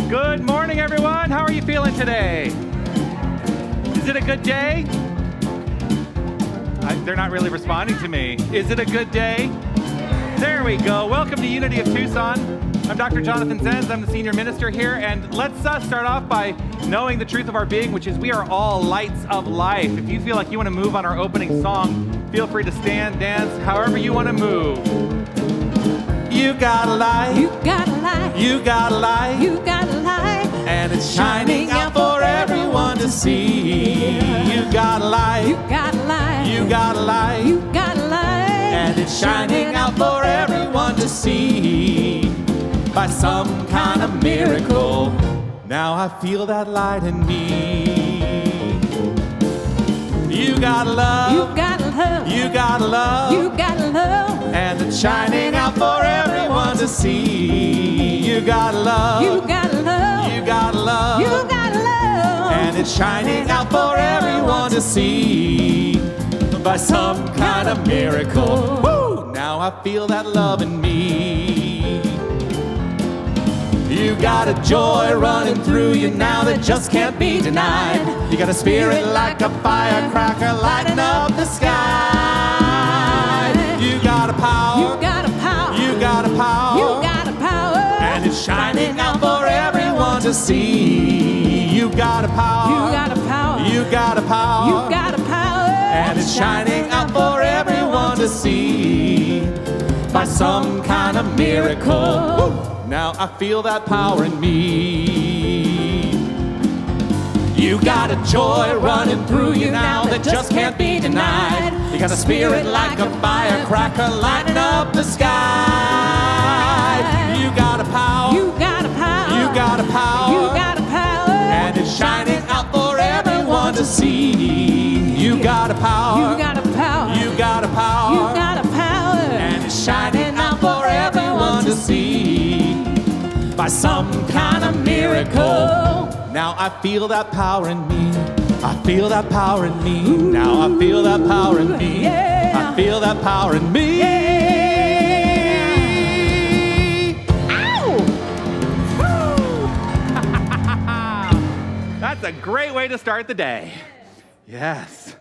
Good morning, everyone. How are you feeling today? Is it a good day? They're not really responding to me. Is it a good day? There we go. Welcome to Unity of Tucson. I'm Dr. Jonathan Zenz. I'm the senior minister here, and let's start off by knowing the truth of our being, which is we are all lights of life. If you feel like you want to move on our opening song, feel free to stand, dance, however you want to move. You got a light. You got a light. You got a light. You got a light. And it's shining out for everyone to see. You got a light. You got a light. You got a light. You got a light. And it's shining out for everyone to see. By some kind of miracle, now I feel that light in me. You got love. You got love. You got love. You got love. And it's shining out for everyone to see. You got love. You got love. You got love. You got love. And it's shining out for everyone to see. By some kind of miracle, woo! Now I feel that love in me. You got a joy running through you now that just can't be denied. You got a spirit like a firecracker lighting up the sky. You got a power. You got a power. You got a power. You got a power. And it's shining out for everyone to see. You got a power. You got a power. You got a power. You got a power. And it's shining out for everyone to see. By some kind of miracle, woo! Now I feel that power in me. You got a joy running through you now that just can't be denied. You got a spirit like a firecracker lighting up the sky. You got a power. You got a power. You got a power. You got a power. And it's shining out for everyone to see. You got a power. You got a power. You got a power. You got a power. And it's shining out for everyone to see. By some kind of miracle, now I feel that power in me. I feel that power in me. Now I feel that power in me. Yeah. I feel that power in me. Ow! That's a great way to start the day. Yes.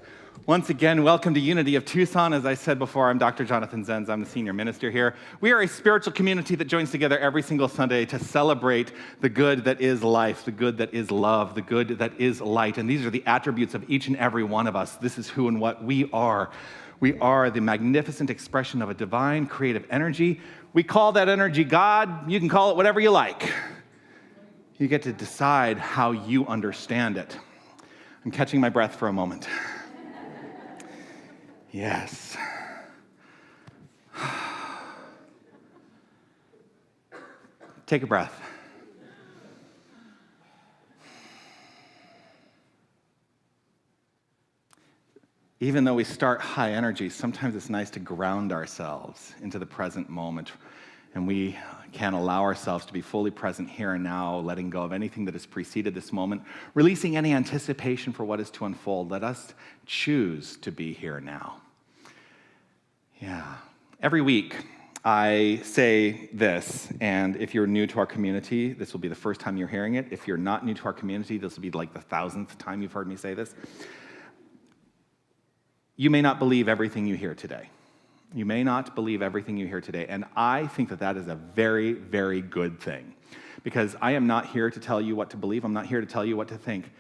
Once again, welcome to Unity of Tucson. As I said before, I'm Dr. Jonathan Zenz. I'm the senior minister here. We are a spiritual community that joins together every single Sunday to celebrate the good that is life, the good that is love, the good that is light. And these are the attributes of each and every one of us. This is who and what we are. We are the magnificent expression of a divine creative energy. We call that energy God. You can call it whatever you like. You get to decide how you understand it. I'm catching my breath for a moment. Yes. Take a breath. Even though we start high energy, sometimes it's nice to ground ourselves into the present moment, and we can allow ourselves to be fully present here and now, letting go of anything that has preceded this moment, releasing any anticipation for what is to unfold. Let us choose to be here now. Yeah. Every week, I say this, and if you're new to our community, this will be the first time you're hearing it. If you're not new to our community, this will be like the 1,000th time you've heard me say this. You may not believe everything you hear today. You may not believe everything you hear today, and I think that that is a very, very good thing, because I am not here to tell you what to believe. I'm not here to tell you what to think.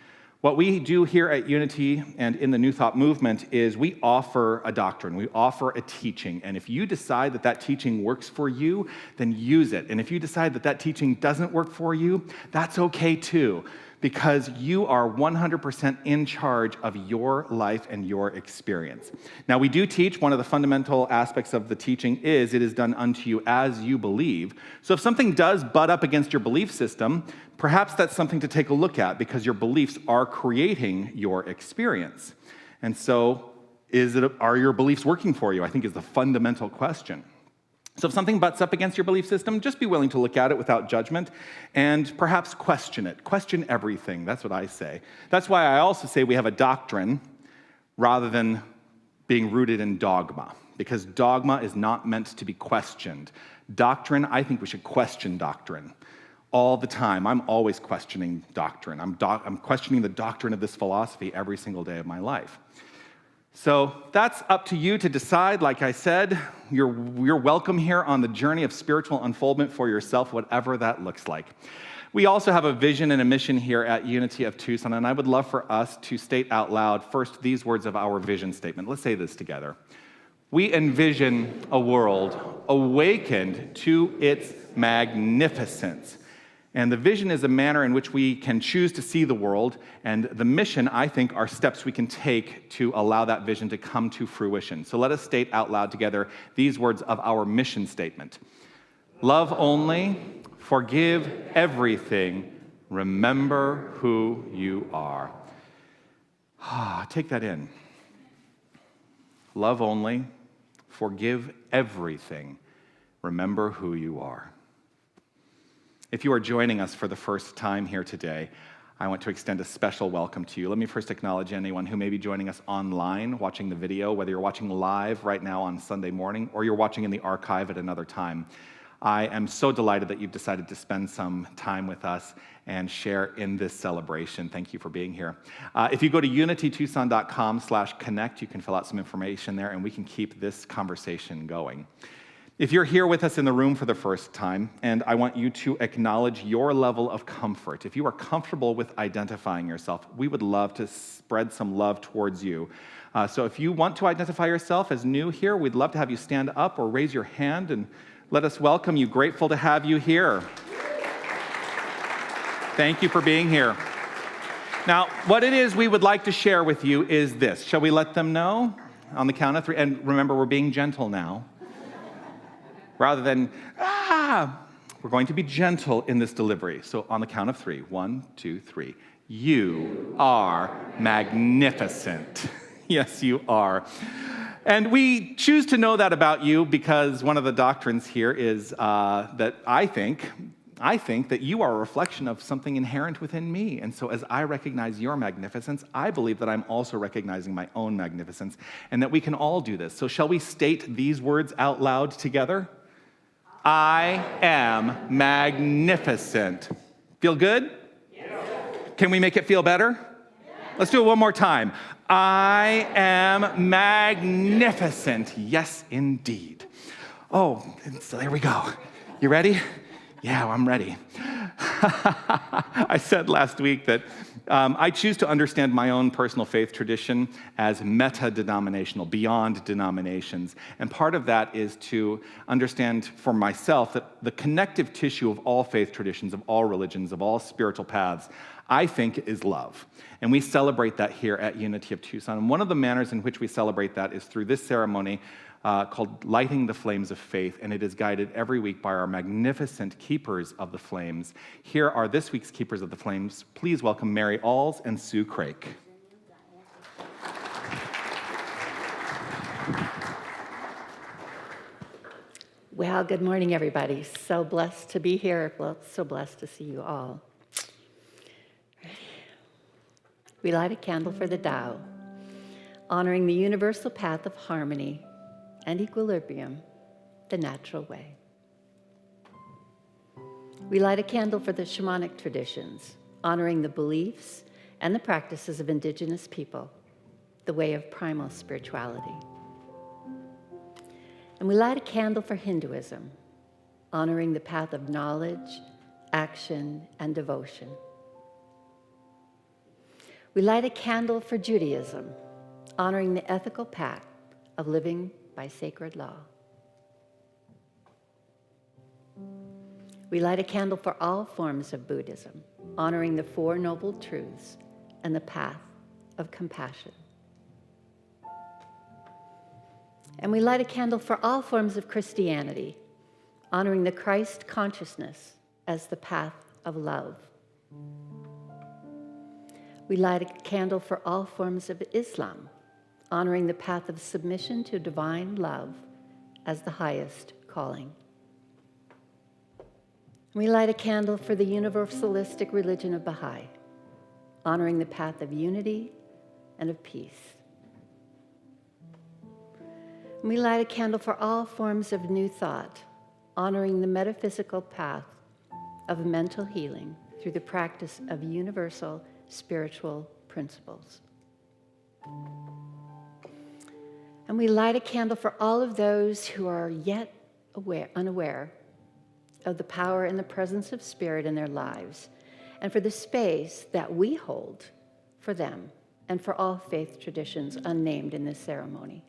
What we do here at Unity and in the New Thought movement is we offer a doctrine, we offer a teaching, and if you decide that that teaching works for you, then use it. And if you decide that that teaching doesn't work for you, that's okay too, because you are 100% in charge of your life and your experience. Now, we do teach, one of the fundamental aspects of the teaching is it is done unto you as you believe. So if something does butt up against your belief system, perhaps that's something to take a look at, because your beliefs are creating your experience. And so, are your beliefs working for you? I think is the fundamental question. So if something butts up against your belief system, just be willing to look at it without judgment and perhaps question it. Question everything. That's what I say. That's why I also say we have a doctrine rather than being rooted in dogma, because dogma is not meant to be questioned. Doctrine, I think we should question doctrine all the time. I'm always questioning doctrine. I'm questioning the doctrine of this philosophy every single day of my life. So that's up to you to decide. Like I said, you're welcome here on the journey of spiritual unfoldment for yourself, whatever that looks like. We also have a vision and a mission here at Unity of Tucson, and I would love for us to state out loud first these words of our vision statement. Let's say this together. We envision a world awakened to its magnificence. And the vision is a manner in which we can choose to see the world, and the mission, I think, are steps we can take to allow that vision to come to fruition. So let us state out loud together these words of our mission statement. Love only, forgive everything, remember who you are. Take that in. Love only, forgive everything, remember who you are. If you are joining us for the first time here today, I want to extend a special welcome to you. Let me first acknowledge anyone who may be joining us online, watching the video, whether you're watching live right now on Sunday morning or you're watching in the archive at another time. I am so delighted that you've decided to spend some time with us and share in this celebration. Thank you for being here. If you go to unitytucson.com/connect, you can fill out some information there and we can keep this conversation going. If you're here with us in the room for the first time, and I want you to acknowledge your level of comfort. If you are comfortable with identifying yourself, we would love to spread some love towards you. So if you want to identify yourself as new here, we'd love to have you stand up or raise your hand and let us welcome you. Grateful to have you here. Thank you for being here. Now, what it is we would like to share with you is this. Shall we let them know? On the count of 3. And remember, we're being gentle now. Rather than, we're going to be gentle in this delivery. So on the count of 3, 1, 2, 3. You are magnificent. Yes, you are. And we choose to know that about you because one of the doctrines here is that I think that you are a reflection of something inherent within me. And so as I recognize your magnificence, I believe that I'm also recognizing my own magnificence and that we can all do this. So shall we state these words out loud together? I am magnificent. Feel good? Yes. Can we make it feel better? Yes. Let's do it one more time. I am magnificent. Yes, indeed. Oh, so there we go. You ready? Yeah, I'm ready. I said last week that I choose to understand my own personal faith tradition as meta-denominational, beyond denominations. And part of that is to understand for myself that the connective tissue of all faith traditions, of all religions, of all spiritual paths, I think is love. And we celebrate that here at Unity of Tucson. And one of the manners in which we celebrate that is through this ceremony called Lighting the Flames of Faith, and it is guided every week by our magnificent keepers of the flames. Here are this week's keepers of the flames. Please welcome Mary Alls and Sue Crake. Well, good morning, everybody. So blessed to be here. So blessed to see you all. We light a candle for the Tao, honoring the universal path of harmony and equilibrium, the natural way. We light a candle for the shamanic traditions, honoring the beliefs and the practices of indigenous people, the way of primal spirituality. And we light a candle for Hinduism, honoring the path of knowledge, action, and devotion. We light a candle for Judaism, honoring the ethical path of living by sacred law. We light a candle for all forms of Buddhism, honoring the Four Noble Truths and the path of compassion. And we light a candle for all forms of Christianity, honoring the Christ consciousness as the path of love. We light a candle for all forms of Islam, honoring the path of submission to divine love as the highest calling. We light a candle for the universalistic religion of Baha'i, honoring the path of unity and of peace. And we light a candle for all forms of new thought, honoring the metaphysical path of mental healing through the practice of universal spiritual principles. And we light a candle for all of those who are yet unaware of the power and the presence of Spirit in their lives, and for the space that we hold for them and for all faith traditions unnamed in this ceremony.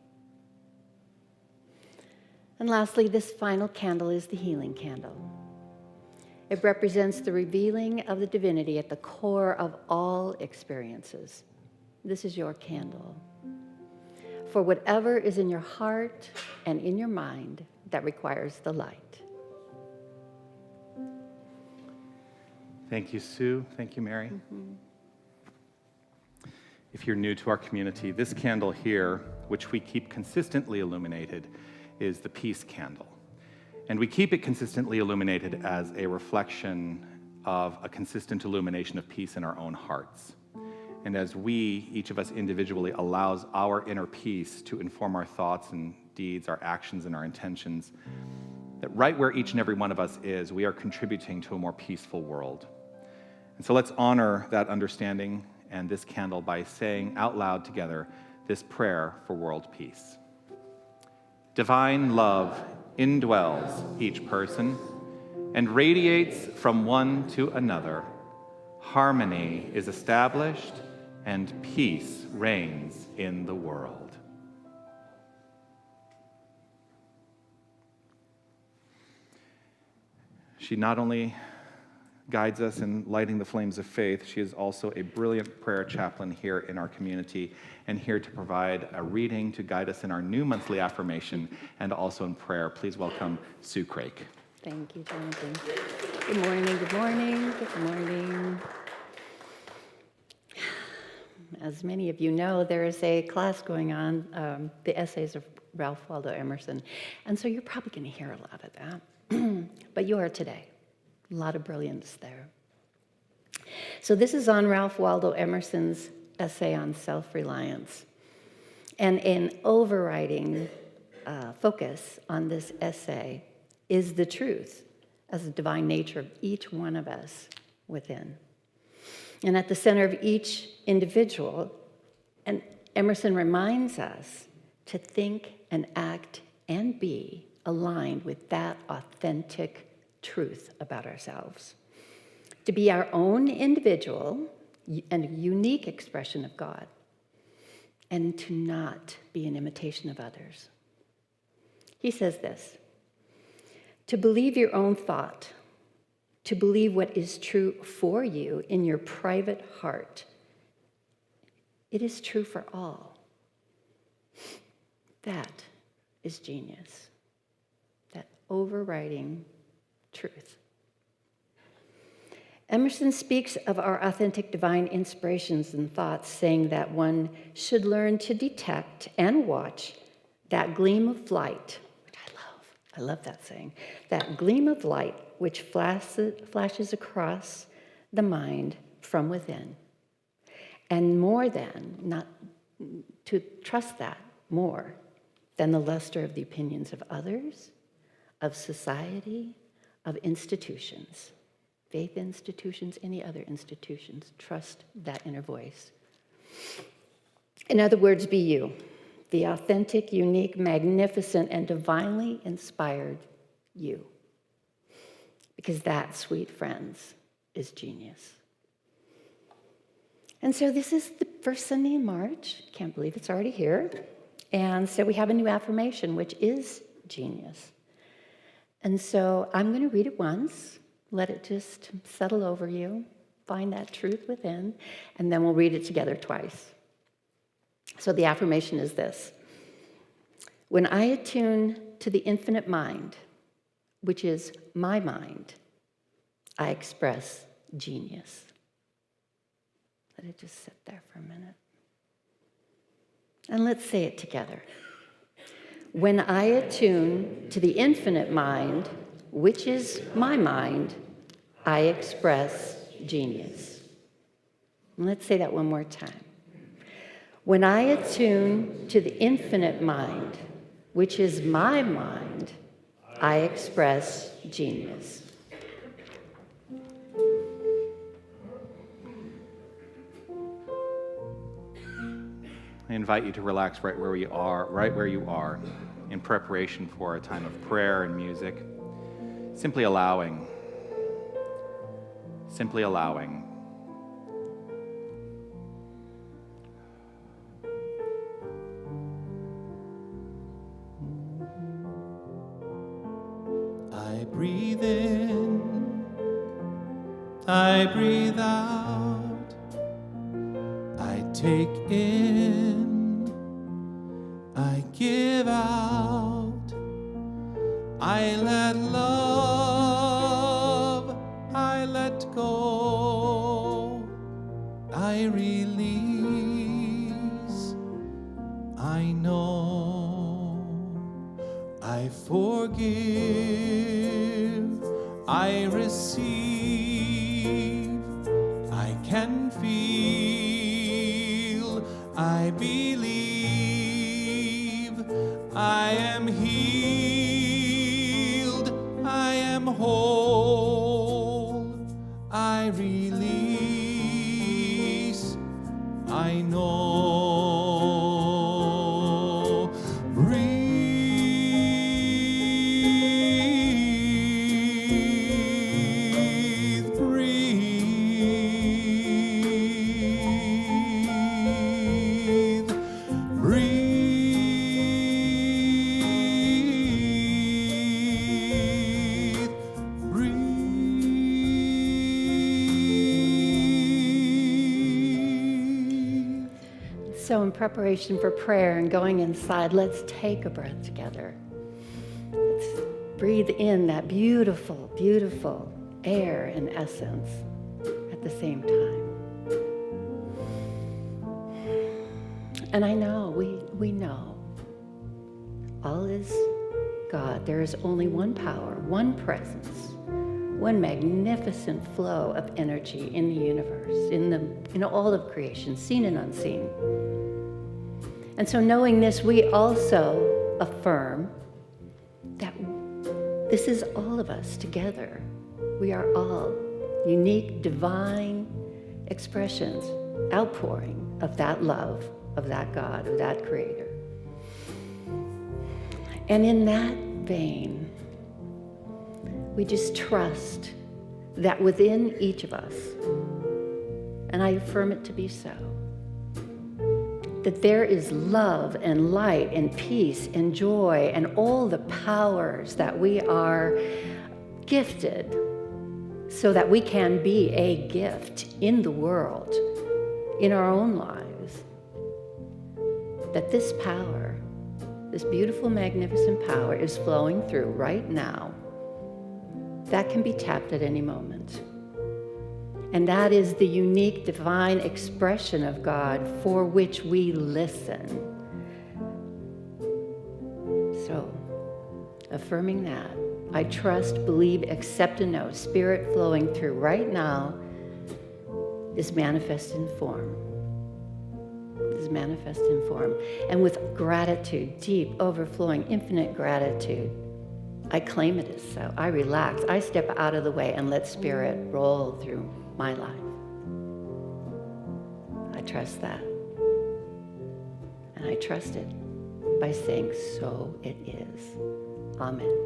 And lastly, this final candle is the healing candle. It represents the revealing of the divinity at the core of all experiences. This is your candle for whatever is in your heart and in your mind that requires the light. Thank you, Sue. Thank you, Mary. If you're new to our community, this candle here, which we keep consistently illuminated, is the peace candle. And we keep it consistently illuminated as a reflection of a consistent illumination of peace in our own hearts. And as we, each of us individually, allows our inner peace to inform our thoughts and deeds, our actions and our intentions, that right where each and every one of us is, we are contributing to a more peaceful world. And so let's honor that understanding and this candle by saying out loud together this prayer for world peace. Divine love indwells each person and radiates from one to another. Harmony is established and peace reigns in the world. She not only guides us in lighting the flames of faith, she is also a brilliant prayer chaplain here in our community and here to provide a reading to guide us in our new monthly affirmation and also in prayer. Please welcome Sue Craik. Thank you, Jonathan. Good morning, good morning, good morning. As many of you know, there is a class going on, the essays of Ralph Waldo Emerson, and so you're probably going to hear a lot of that, but you are today. A lot of brilliance there. So this is on Ralph Waldo Emerson's essay on self-reliance. And an overriding focus on this essay is the truth as the divine nature of each one of us within. And at the center of each individual, and Emerson reminds us to think and act and be aligned with that authentic truth about ourselves, to be our own individual and a unique expression of God, and to not be an imitation of others. He says this: to believe your own thought, to believe what is true for you in your private heart, it is true for all. That is genius, that overriding truth. Emerson speaks of our authentic divine inspirations and thoughts, saying that one should learn to detect and watch that gleam of light, which I love that saying, that gleam of light which flashes across the mind from within. And more than, not to trust that more than the luster of the opinions of others, of society, of institutions, faith institutions, any other institutions. Trust that inner voice. In other words, be you, the authentic, unique, magnificent, and divinely inspired you. Because that, sweet friends, is genius. And so this is the first Sunday in March. Can't believe it's already here. And so we have a new affirmation, which is genius. And so I'm going to read it once, let it just settle over you, find that truth within, and then we'll read it together twice. So the affirmation is this: when I attune to the infinite mind, which is my mind, I express genius. Let it just sit there for a minute. And let's say it together. When I attune to the infinite mind, which is my mind, I express genius. And let's say that one more time. When I attune to the infinite mind, which is my mind, I express genius. I invite you to relax right where you are, in preparation for a time of prayer and music. Simply allowing. I breathe in, I breathe out, I take in, I give out, I let love, I let go, I release, I know, I forgive, I receive, I can feel, I believe, I am healed, I am whole, I release, I know. So in preparation for prayer and going inside, let's take a breath together. Let's breathe in that beautiful, beautiful air and essence at the same time. And I know, we know, all is God. There is only one power, one presence, one magnificent flow of energy in the universe, in all of creation, seen and unseen. And so knowing this, we also affirm that this is all of us together. We are all unique, divine expressions, outpouring of that love, of that God, of that Creator. And in that vein, we just trust that within each of us, and I affirm it to be so, that there is love and light and peace and joy and all the powers that we are gifted so that we can be a gift in the world, in our own lives. That this power, this beautiful, magnificent power is flowing through right now. That can be tapped at any moment. And that is the unique divine expression of God for which we listen. So, affirming that, I trust, believe, accept, and know Spirit flowing through right now is manifest in form. Is manifest in form. And with gratitude, deep, overflowing, infinite gratitude, I claim it as so. I relax. I step out of the way and let Spirit roll through my life. I trust that. And I trust it by saying, so it is. Amen.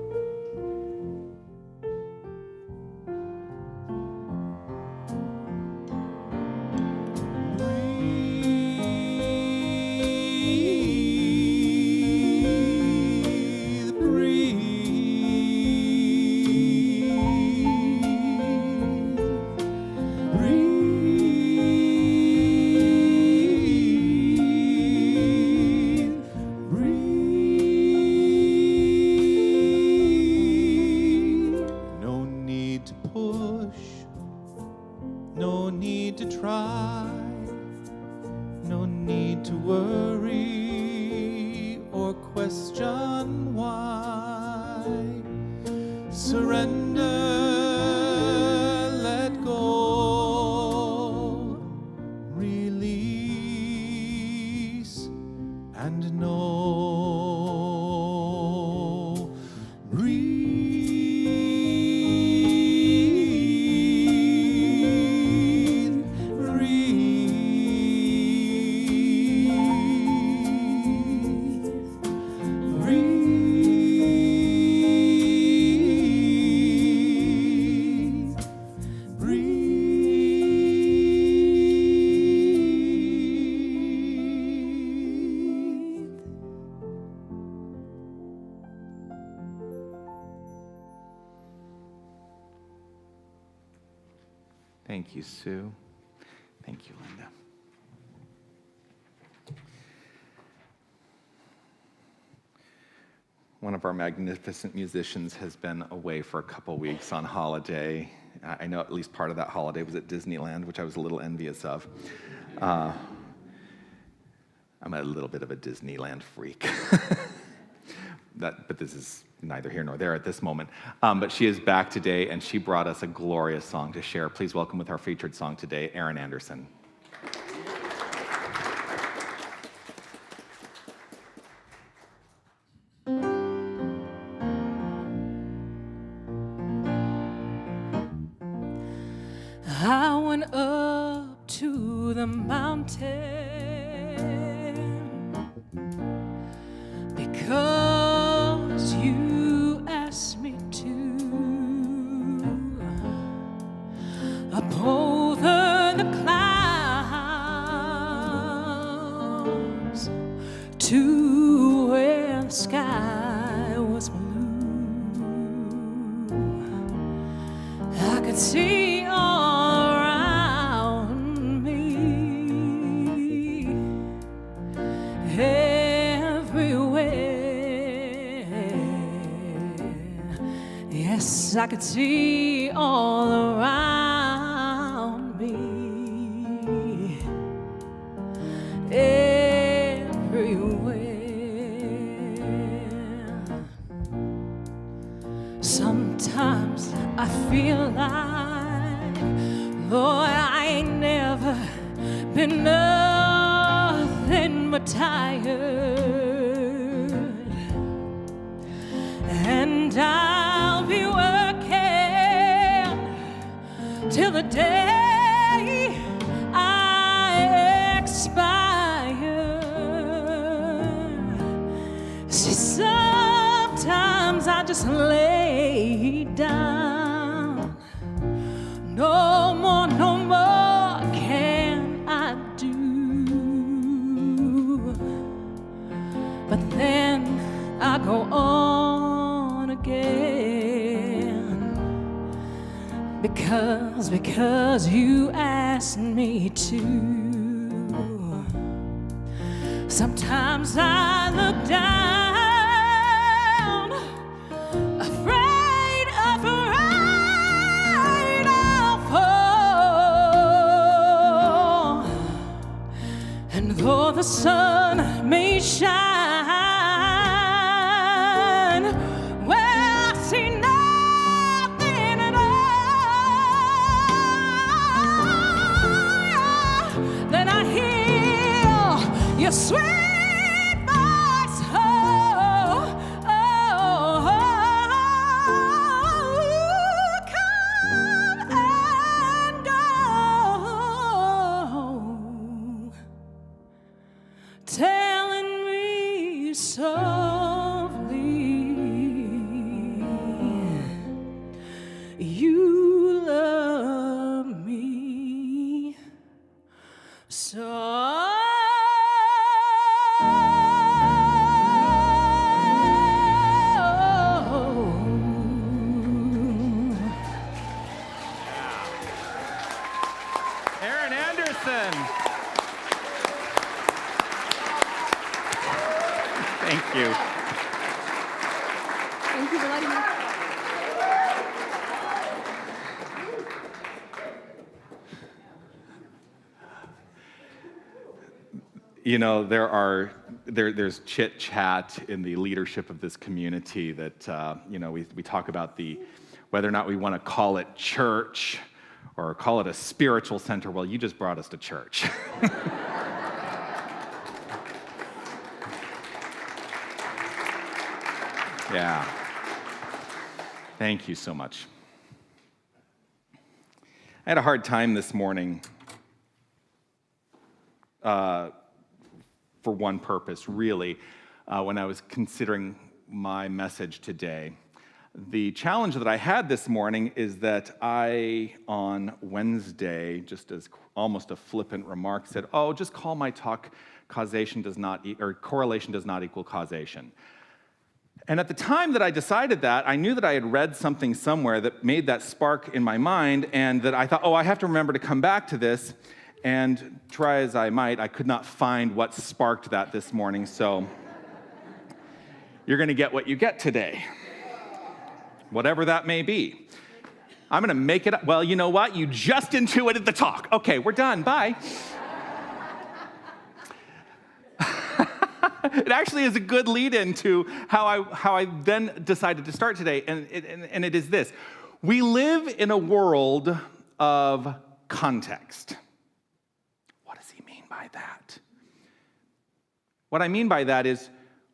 Thank you, Sue. Thank you, Linda. One of our magnificent musicians has been away for a couple weeks on holiday. I know at least part of that holiday was at Disneyland, which I was a little envious of. I'm a little bit of a Disneyland freak. But this is neither here nor there at this moment. But she is back today, and she brought us a glorious song to share. Please welcome with our featured song today, Erin Anderson. I went up to the mountain because you asked me to, up over the clouds to where the sky was blue. I could see all around me, everywhere. Yes, I could see all around me, everywhere. Sometimes I feel like, Lord, I ain't never been nothing but tired, and I'll be working till the day I expire. See, sometimes I just lay down. No more can I do. But then I go on again, because you asked me to. Sometimes I look down, afraid of right I'll fall. And though the sun may shine, well, I see nothing at all. Then I hear your sweet voice, come and go, telling me softly you love me so. Erin Anderson. Thank you. Thank you for letting me. You know, there's chit chat in the leadership of this community that we talk about whether or not we want to call it church or call it a spiritual center. Well, you just brought us to church. Yeah. Thank you so much. I had a hard time this morning for one purpose, really, when I was considering my message today. The challenge that I had this morning is that I, on Wednesday, just as almost a flippant remark, said, "Oh, just call my talk correlation does not equal causation." And at the time that I decided that, I knew that I had read something somewhere that made that spark in my mind, and that I thought, oh, I have to remember to come back to this. And try as I might, I could not find what sparked that this morning, so you're going to get what you get today, whatever that may be. I'm going to make it up. Well, you know what? You just intuited the talk. Okay, we're done. Bye. It actually is a good lead-in to how I then decided to start today, and it is this. We live in a world of context. What does he mean by that? What I mean by that is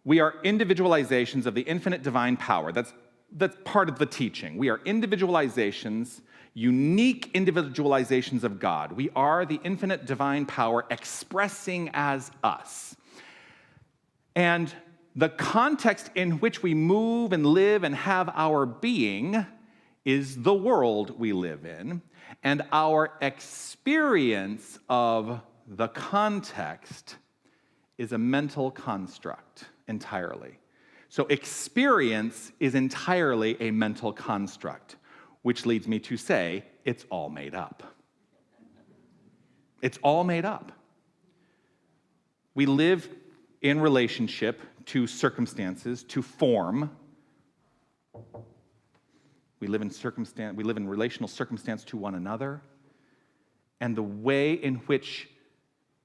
we are individualizations of the infinite divine power. That's part of the teaching. We are individualizations, unique individualizations of God. We are the infinite divine power expressing as us. And the context in which we move and live and have our being is the world we live in, and our experience of the context is a mental construct entirely. So experience is entirely a mental construct, which leads me to say it's all made up. It's all made up. We live in relationship to circumstances, to form. We live in relational circumstance to one another. And the way in which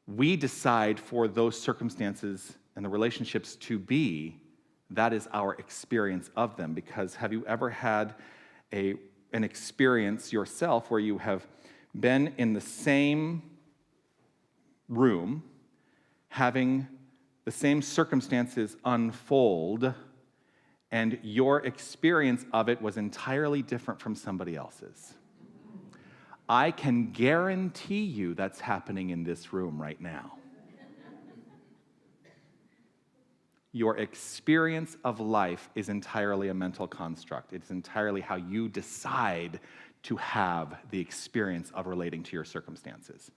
we decide for those circumstances and the relationships to be, that is our experience of them. Because have you ever had an experience yourself where you have been in the same room, having the same circumstances unfold, and your experience of it was entirely different from somebody else's? I can guarantee you that's happening in this room right now. Your experience of life is entirely a mental construct. It's entirely how you decide to have the experience of relating to your circumstances.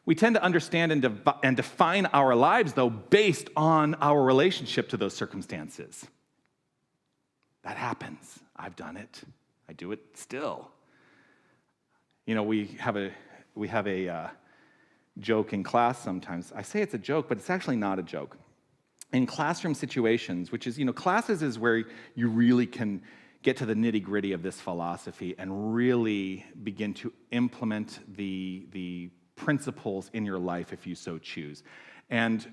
We tend to understand and define our lives, though, based on our relationship to those circumstances. That happens. I've done it. I do it still. You know, we have a joke in class sometimes. I say it's a joke, but it's actually not a joke. In classroom situations, which is, classes is where you really can get to the nitty-gritty of this philosophy and really begin to implement the principles in your life if you so choose. And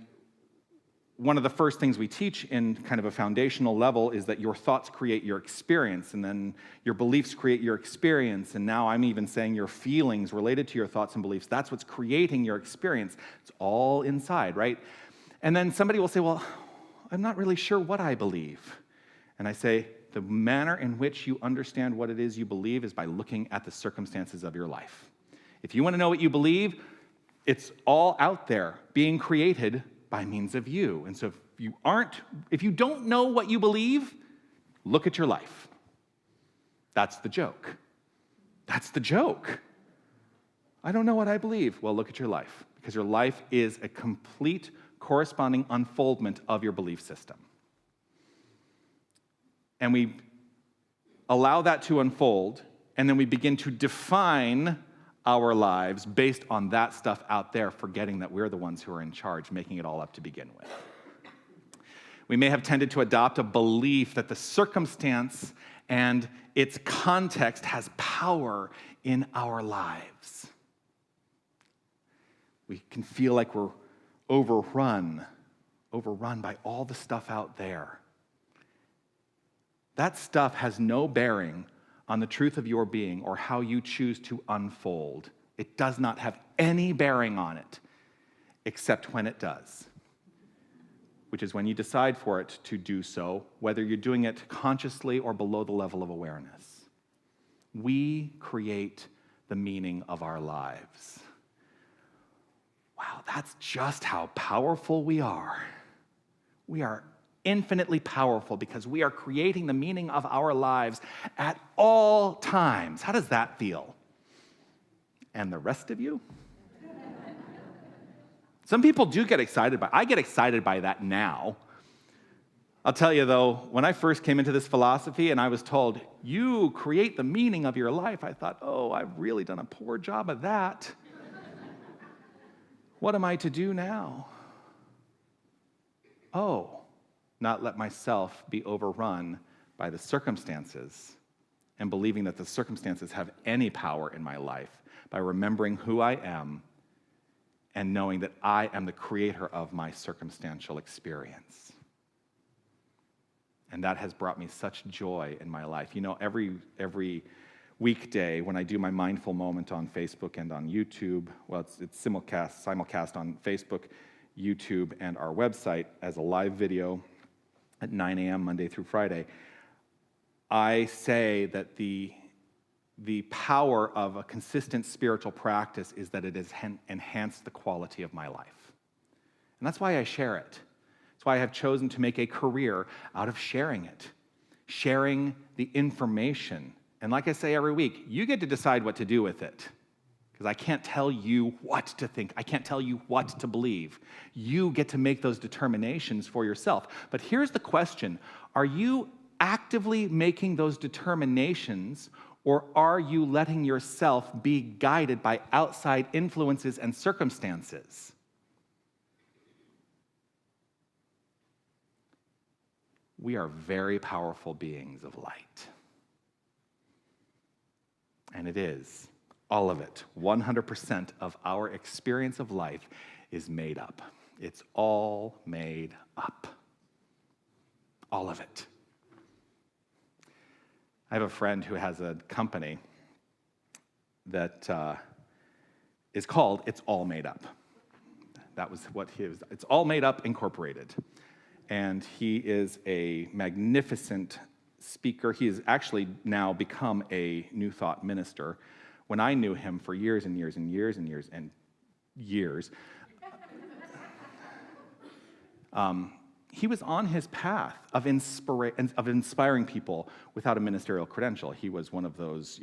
one of the first things we teach in kind of a foundational level is that your thoughts create your experience, and then your beliefs create your experience, and now I'm even saying your feelings related to your thoughts and beliefs, that's what's creating your experience. It's all inside, right? And then somebody will say, well, I'm not really sure what I believe. And I say, the manner in which you understand what it is you believe is by looking at the circumstances of your life. If you want to know what you believe, it's all out there, being created by means of you. And so if you don't know what you believe, look at your life. That's the joke. That's the joke. I don't know what I believe. Well, look at your life, because your life is a complete corresponding unfoldment of your belief system. And we allow that to unfold, and then we begin to define our lives based on that stuff out there, forgetting that we're the ones who are in charge, making it all up to begin with. We may have tended to adopt a belief that the circumstance and its context has power in our lives. We can feel like we're overrun by all the stuff out there. That stuff has no bearing on the truth of your being or how you choose to unfold. It does not have any bearing on it, except when it does, which is when you decide for it to do so, whether you're doing it consciously or below the level of awareness. We create the meaning of our lives. Wow, that's just how powerful we are. We are infinitely powerful because we are creating the meaning of our lives at all times. How does that feel? And the rest of you? Some people do get excited I get excited by that now. I'll tell you though, when I first came into this philosophy and I was told, you create the meaning of your life, I thought, oh, I've really done a poor job of that. What am I to do now? Oh, not let myself be overrun by the circumstances and believing that the circumstances have any power in my life, by remembering who I am and knowing that I am the creator of my circumstantial experience. And that has brought me such joy in my life. You know, every weekday when I do my mindful moment on Facebook and on YouTube, well, it's simulcast on Facebook, YouTube, and our website as a live video at 9 a.m. Monday through Friday, I say that the power of a consistent spiritual practice is that it has enhanced the quality of my life. And that's why I share it. That's why I have chosen to make a career out of sharing it, sharing the information. And like I say every week, you get to decide what to do with it, because I can't tell you what to think. I can't tell you what to believe. You get to make those determinations for yourself. But here's the question. Are you actively making those determinations, or are you letting yourself be guided by outside influences and circumstances? We are very powerful beings of light. And it is, all of it, 100% of our experience of life is made up. It's all made up. All of it. I have a friend who has a company that is called It's All Made Up. That was what his, It's All Made Up Incorporated. And he is a magnificent speaker. He has actually now become a New Thought minister. When I knew him for years and years and years and years and years, he was on his path of inspiring people without a ministerial credential. He was one of those,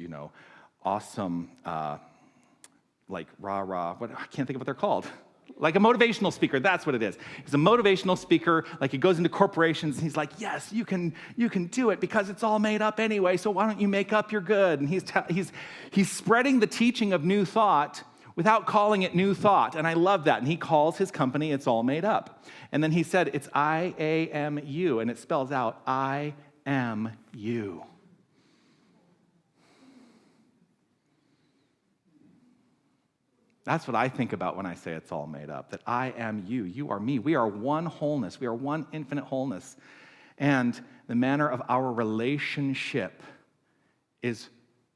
awesome, like rah-rah, I can't think of what they're called. Like a motivational speaker, that's what it is. He's a motivational speaker, like he goes into corporations and he's like, yes, you can do it because it's all made up anyway, so why don't you make up your good? And he's spreading the teaching of New Thought without calling it New Thought, and I love that. And he calls his company It's All Made Up. And then he said, it's I-A-M-U, and it spells out I am you. That's what I think about when I say it's all made up, that I am you, you are me. We are one wholeness. We are one infinite wholeness. And the manner of our relationship is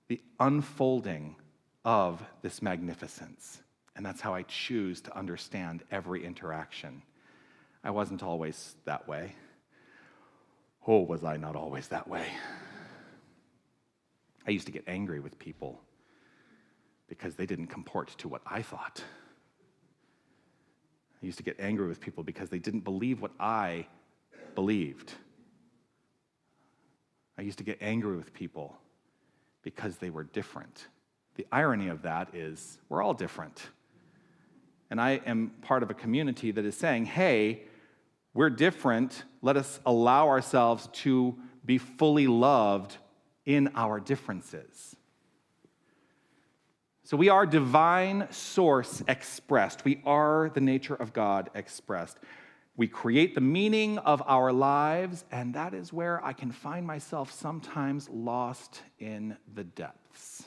the unfolding of this magnificence. And that's how I choose to understand every interaction. I wasn't always that way. Oh, was I not always that way? I used to get angry with people because they didn't comport to what I thought. I used to get angry with people because they didn't believe what I believed. I used to get angry with people because they were different. The irony of that is we're all different. And I am part of a community that is saying, hey, we're different. Let us allow ourselves to be fully loved in our differences. So we are divine source expressed. We are the nature of God expressed. We create the meaning of our lives, and that is where I can find myself sometimes lost in the depths.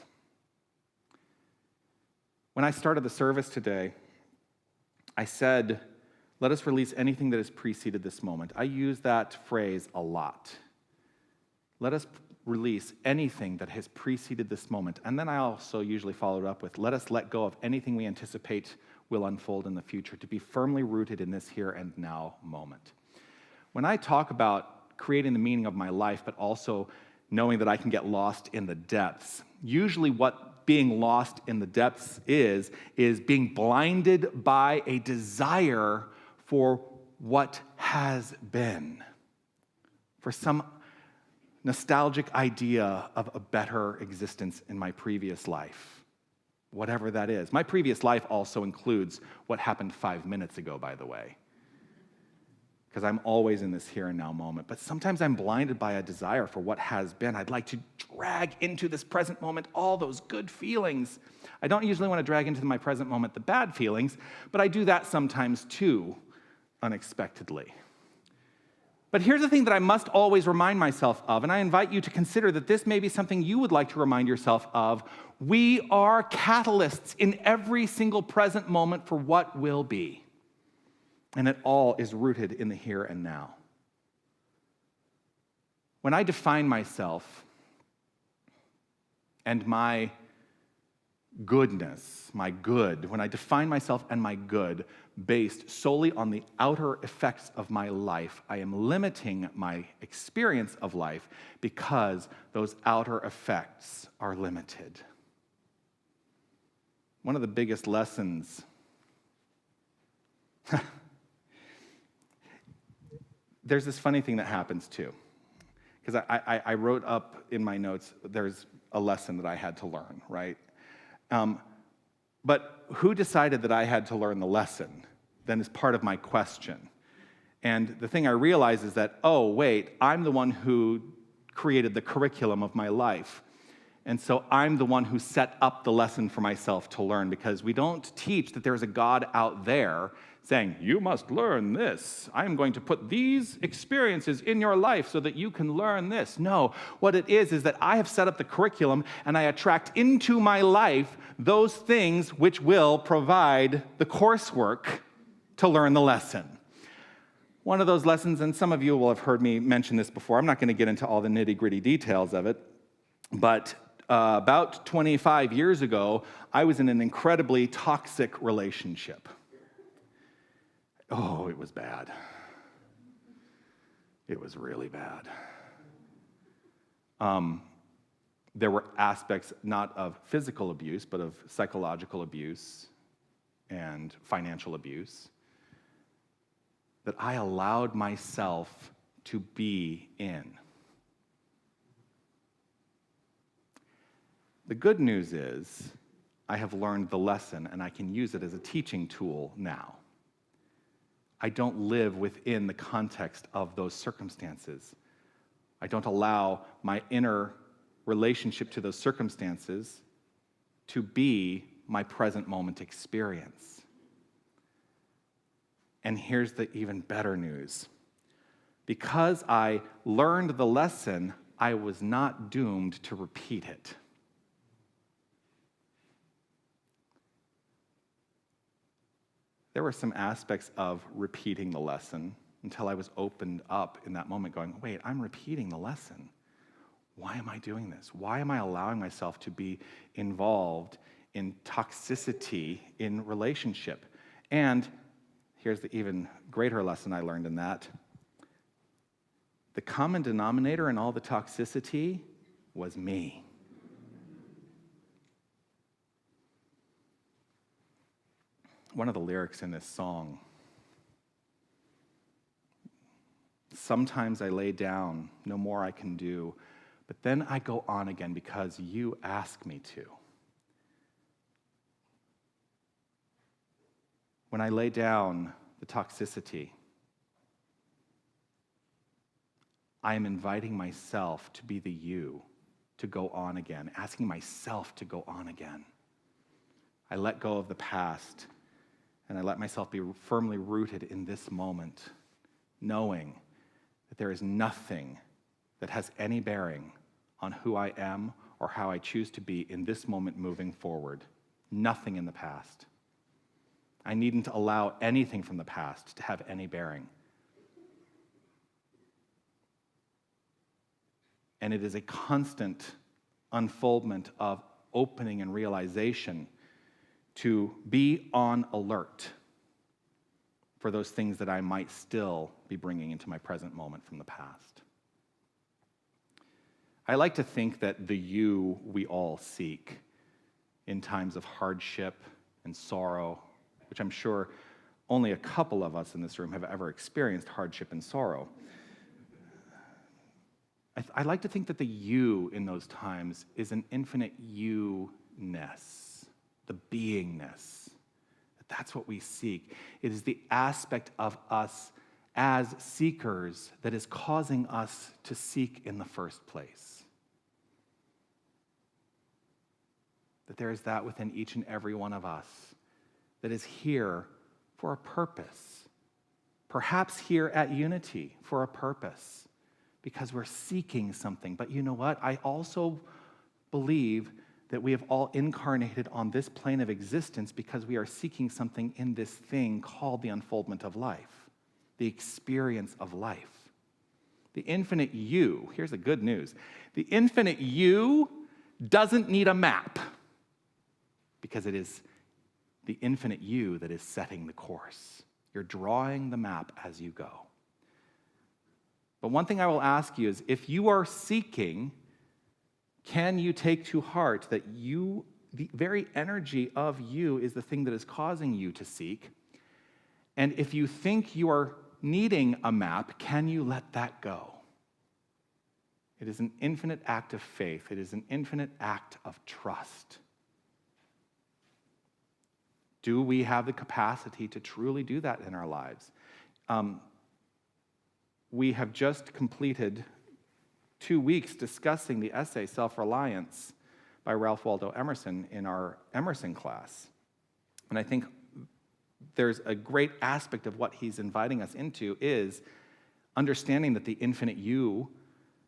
When I started the service today, I said, let us release anything that has preceded this moment. I use that phrase a lot. Let us release anything that has preceded this moment. And then I also usually follow it up with, let us let go of anything we anticipate will unfold in the future, to be firmly rooted in this here and now moment. When I talk about creating the meaning of my life, but also knowing that I can get lost in the depths, usually what being lost in the depths is being blinded by a desire for what has been, for some nostalgic idea of a better existence in my previous life, whatever that is. My previous life also includes what happened 5 minutes ago, by the way. because I'm always in this here and now moment. But sometimes I'm blinded by a desire for what has been. I'd like to drag into this present moment all those good feelings. I don't usually want to drag into my present moment the bad feelings, but I do that sometimes too, unexpectedly. But here's the thing that I must always remind myself of, and I invite you to consider that this may be something you would like to remind yourself of. We are catalysts in every single present moment for what will be. And it all is rooted in the here and now. When I define myself and my goodness, my good, when I define myself and my good based solely on the outer effects of my life, I am limiting my experience of life because those outer effects are limited. One of the biggest lessons there's this funny thing that happens too, because I wrote up in my notes, there's a lesson that I had to learn, right? But who decided that I had to learn the lesson? Then is part of my question. And the thing I realize is that, oh, wait, I'm the one who created the curriculum of my life. And so I'm the one who set up the lesson for myself to learn, because we don't teach that there's a God out there saying, you must learn this. I'm going to put these experiences in your life so that you can learn this. No, what it is that I have set up the curriculum and I attract into my life those things which will provide the coursework to learn the lesson. One of those lessons, and some of you will have heard me mention this before, I'm not going to get into all the nitty-gritty details of it, but about 25 years ago, I was in an incredibly toxic relationship. Oh, it was bad. It was really bad. There were aspects not of physical abuse, but of psychological abuse and financial abuse that I allowed myself to be in. The good news is I have learned the lesson and I can use it as a teaching tool now. I don't live within the context of those circumstances. I don't allow my inner relationship to those circumstances to be my present moment experience. And here's the even better news. Because I learned the lesson, I was not doomed to repeat it. There were some aspects of repeating the lesson until I was opened up in that moment going, wait, I'm repeating the lesson. Why am I doing this? Why am I allowing myself to be involved in toxicity in relationship? And here's the even greater lesson I learned in that. The common denominator in all the toxicity was me. One of the lyrics in this song, sometimes I lay down, no more I can do, but then I go on again because you ask me to. When I lay down the toxicity, I am inviting myself to be the you, to go on again, asking myself to go on again. I let go of the past, and I let myself be firmly rooted in this moment, knowing that there is nothing that has any bearing on who I am or how I choose to be in this moment moving forward. Nothing in the past. I needn't allow anything from the past to have any bearing. And it is a constant unfoldment of opening and realization to be on alert for those things that I might still be bringing into my present moment from the past. I like to think that the you we all seek in times of hardship and sorrow, which I'm sure only a couple of us in this room have ever experienced hardship and sorrow. I like to think that the you in those times is an infinite you-ness, the beingness. That's what we seek. It is the aspect of us as seekers that is causing us to seek in the first place. That there is that within each and every one of us that is here for a purpose. Perhaps here at Unity for a purpose, because we're seeking something. But you know what? I also believe that we have all incarnated on this plane of existence because we are seeking something in this thing called the unfoldment of life, the experience of life. The infinite you, here's the good news, the infinite you doesn't need a map because it is the infinite you that is setting the course. You're drawing the map as you go. But one thing I will ask you is, if you are seeking, can you take to heart that you, the very energy of you, is the thing that is causing you to seek? And if you think you are needing a map, can you let that go? It is an infinite act of faith. It is an infinite act of trust. Do we have the capacity to truly do that in our lives? We have just completed 2 weeks discussing the essay Self-Reliance by Ralph Waldo Emerson in our Emerson class. And I think there's a great aspect of what he's inviting us into is understanding that the infinite you,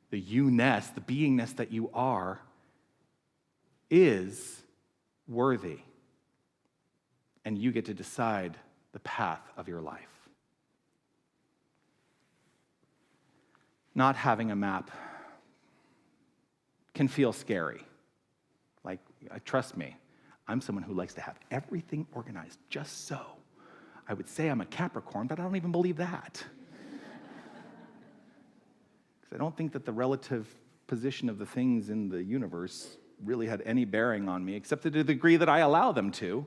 the you-ness, the beingness that you are, is worthy. And you get to decide the path of your life. Not having a map can feel scary. Like, trust me, I'm someone who likes to have everything organized just so. I would say I'm a Capricorn, but I don't even believe that. Because I don't think that the relative position of the things in the universe really had any bearing on me, except to the degree that I allow them to.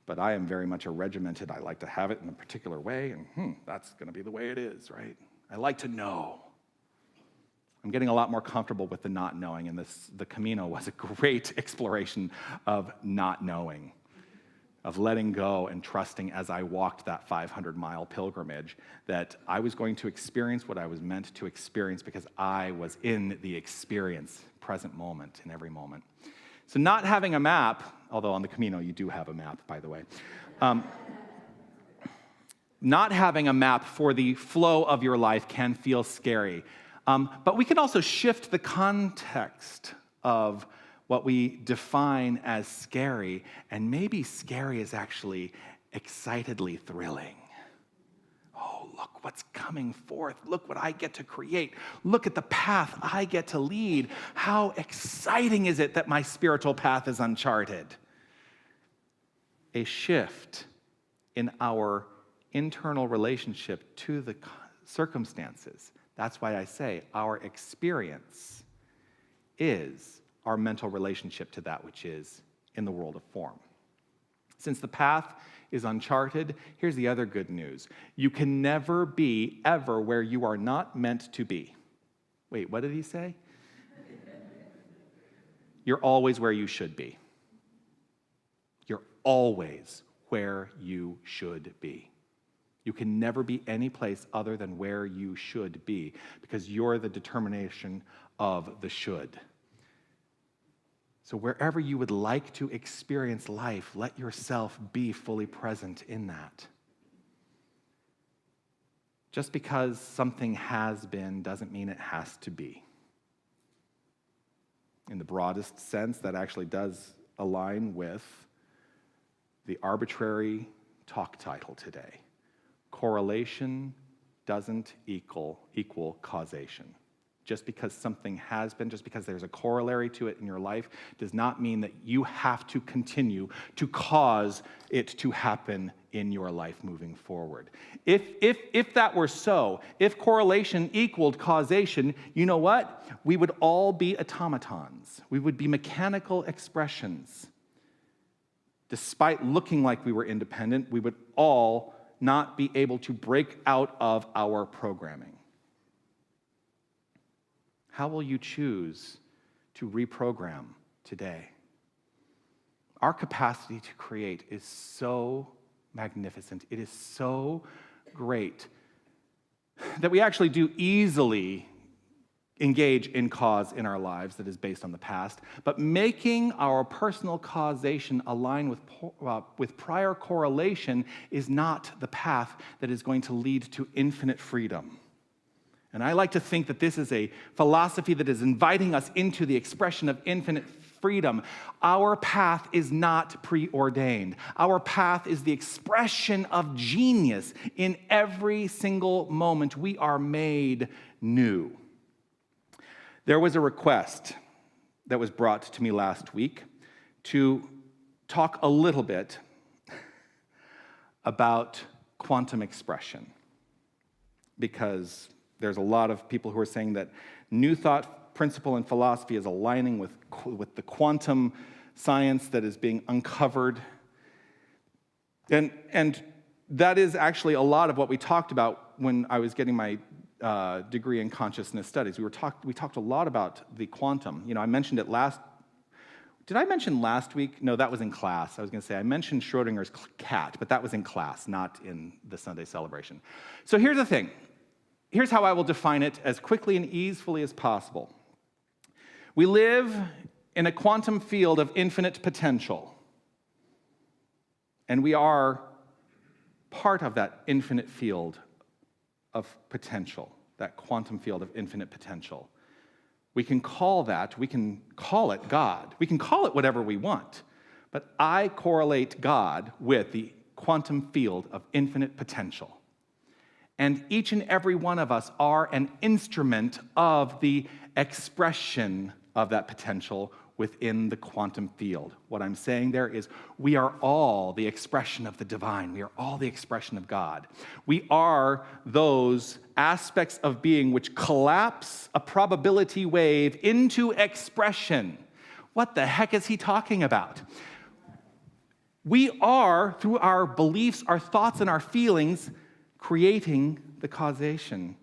But I am very much a regimented, I like to have it in a particular way, and that's going to be the way it is, right? I like to know. I'm getting a lot more comfortable with the not knowing, and the Camino was a great exploration of not knowing, of letting go and trusting as I walked that 500-mile pilgrimage that I was going to experience what I was meant to experience because I was in the experience, present moment, in every moment. So not having a map, although on the Camino you do have a map, by the way, not having a map for the flow of your life can feel scary. But we can also shift the context of what we define as scary, and maybe scary is actually excitedly thrilling. Oh, look what's coming forth. Look what I get to create. Look at the path I get to lead. How exciting is it that my spiritual path is uncharted? A shift in our internal relationship to the circumstances. That's why I say our experience is our mental relationship to that which is in the world of form. Since the path is uncharted, here's the other good news. You can never be ever where you are not meant to be. Wait, what did he say? You're always where you should be. You're always where you should be. You can never be any place other than where you should be because you're the determination of the should. So wherever you would like to experience life, let yourself be fully present in that. Just because something has been doesn't mean it has to be. In the broadest sense, that actually does align with the arbitrary talk title today. Correlation doesn't equal causation. Just because something has been, just because there's a corollary to it in your life, does not mean that you have to continue to cause it to happen in your life moving forward. If that were so, if correlation equaled causation, you know what? We would all be automatons. We would be mechanical expressions. Despite looking like we were independent, we would all not be able to break out of our programming. How will you choose to reprogram today? Our capacity to create is so magnificent. It is so great that we actually do easily engage in cause in our lives that is based on the past, but making our personal causation align with prior correlation is not the path that is going to lead to infinite freedom. And I like to think that this is a philosophy that is inviting us into the expression of infinite freedom. Our path is not preordained. Our path is the expression of genius. In every single moment, we are made new. There was a request that was brought to me last week to talk a little bit about quantum expression, because there's a lot of people who are saying that new thought, principle, and philosophy is aligning with the quantum science that is being uncovered. And that is actually a lot of what we talked about when I was getting my degree in consciousness studies. We talked a lot about the quantum. I mentioned it did I mention last week? No, that was in class. I was going to say I mentioned Schrodinger's cat, but that was in class, not in the Sunday celebration. So here's the thing. Here's how I will define it as quickly and easily as possible. We live in a quantum field of infinite potential, and we are part of that infinite field of potential, that quantum field of infinite potential. We can call it God. We can call it whatever we want, but I correlate God with the quantum field of infinite potential. And each and every one of us are an instrument of the expression of that potential within the quantum field. What I'm saying there is we are all the expression of the divine. We are all the expression of God. We are those aspects of being which collapse a probability wave into expression. What the heck is he talking about? We are, through our beliefs, our thoughts, and our feelings, creating the causation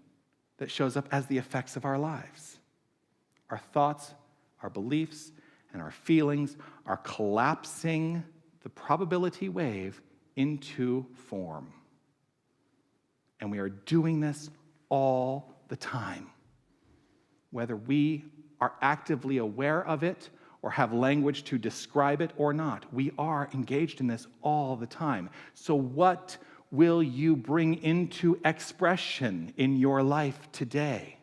that shows up as the effects of our lives. Our thoughts, our beliefs, and our feelings are collapsing the probability wave into form. And we are doing this all the time. Whether we are actively aware of it or have language to describe it or not, we are engaged in this all the time. So what will you bring into expression in your life today?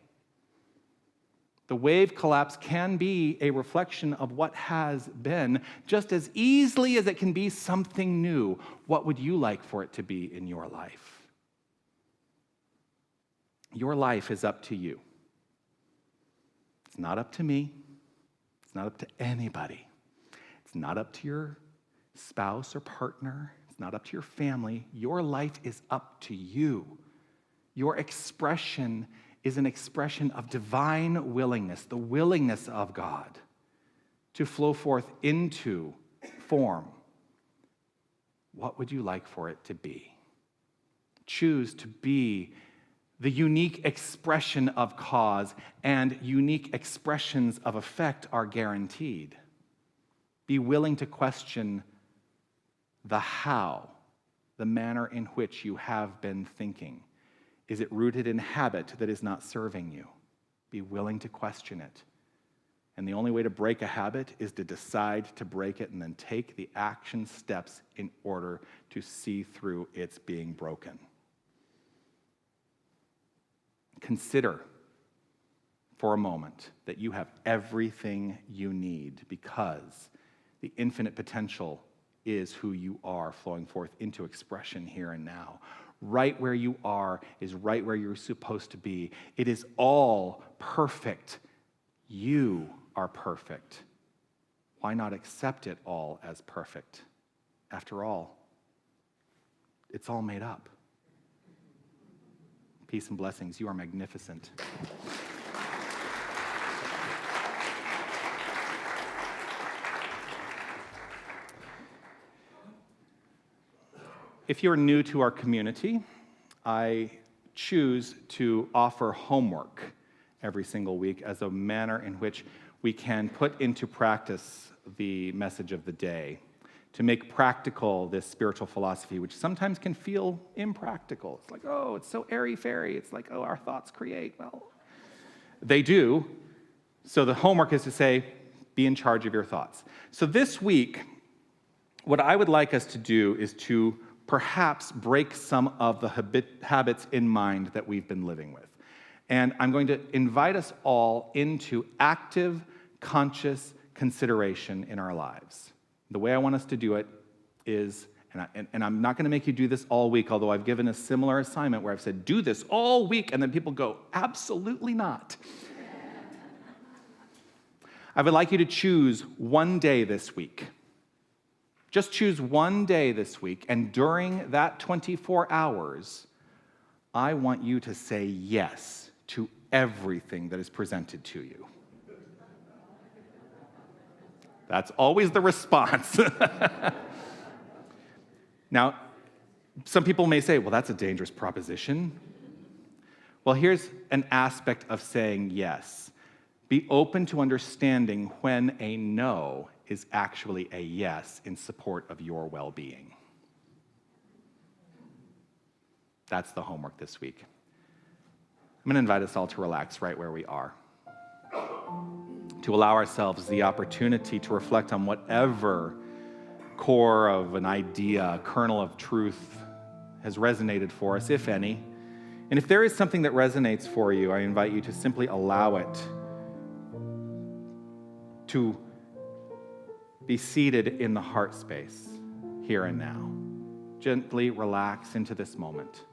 The wave collapse can be a reflection of what has been, just as easily as it can be something new. What would you like for it to be in your life? Your life is up to you. It's not up to me. It's not up to anybody. It's not up to your spouse or partner. It's not up to your family. Your life is up to you. Your expression is an expression of divine willingness, the willingness of God to flow forth into form. What would you like for it to be? Choose to be the unique expression of cause, and unique expressions of effect are guaranteed. Be willing to question the how, the manner in which you have been thinking. Is it rooted in habit that is not serving you? Be willing to question it. And the only way to break a habit is to decide to break it and then take the action steps in order to see through its being broken. Consider for a moment that you have everything you need, because the infinite potential is who you are, flowing forth into expression here and now. Right where you are is right where you're supposed to be. It is all perfect. You are perfect. Why not accept it all as perfect? After all, it's all made up. Peace and blessings. You are magnificent. If you're new to our community, I choose to offer homework every single week as a manner in which we can put into practice the message of the day. to make practical this spiritual philosophy, which sometimes can feel impractical. It's like, oh, it's so airy-fairy. It's like, oh, our thoughts create. Well, they do. So the homework is to say, be in charge of your thoughts. So this week, what I would like us to do is to perhaps break some of the habits in mind that we've been living with. And I'm going to invite us all into active, conscious consideration in our lives. The way I want us to do it is, and I'm not going to make you do this all week, although I've given a similar assignment where I've said, do this all week, and then people go, absolutely not. I would like you to choose one day this week. Just choose one day this week, and during that 24 hours, I want you to say yes to everything that is presented to you. That's always the response. Now, some people may say, well, that's a dangerous proposition. Well, here's an aspect of saying yes. Be open to understanding when a no is actually a yes in support of your well-being. That's the homework this week. I'm going to invite us all to relax right where we are, to allow ourselves the opportunity to reflect on whatever core of an idea, kernel of truth has resonated for us, if any. And if there is something that resonates for you, I invite you to simply allow it to be seated in the heart space here and now. Gently relax into this moment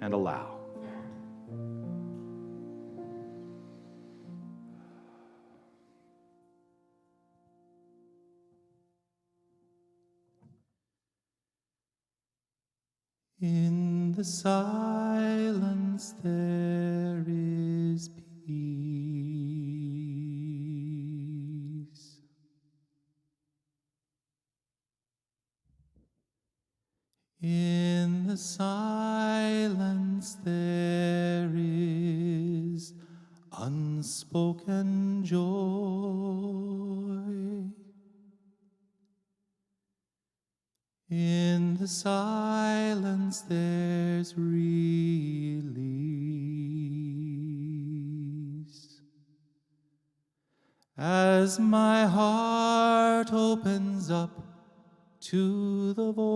and allow. In the silence there is peace. In the silence there is unspoken joy. In the silence there's release. As my heart opens up to the voice,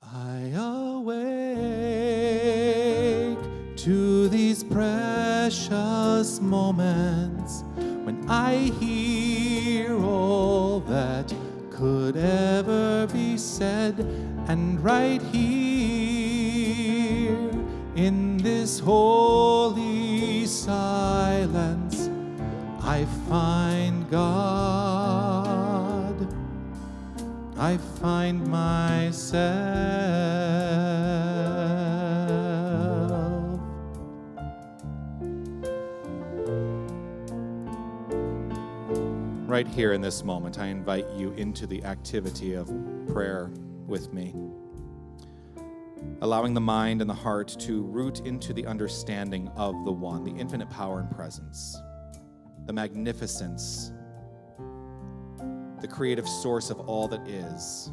I awake to these precious moments when I hear all that could ever be said, and right here in this holy silence I find God, I find myself. Right here in this moment, I invite you into the activity of prayer with me, allowing the mind and the heart to root into the understanding of the One, the infinite power and presence, the magnificence, the creative source of all that is,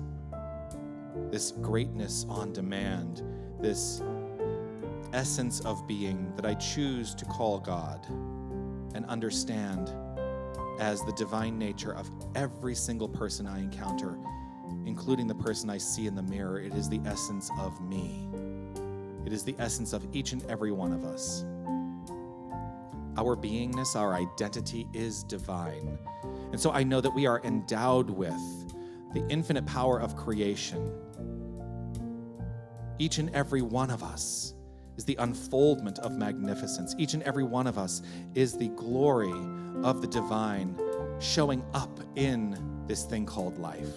this greatness on demand, this essence of being that I choose to call God and understand as the divine nature of every single person I encounter, including the person I see in the mirror. It is the essence of me. It is the essence of each and every one of us. Our beingness, our identity is divine. And so I know that we are endowed with the infinite power of creation. Each and every one of us is the unfoldment of magnificence. Each and every one of us is the glory of the divine showing up in this thing called life.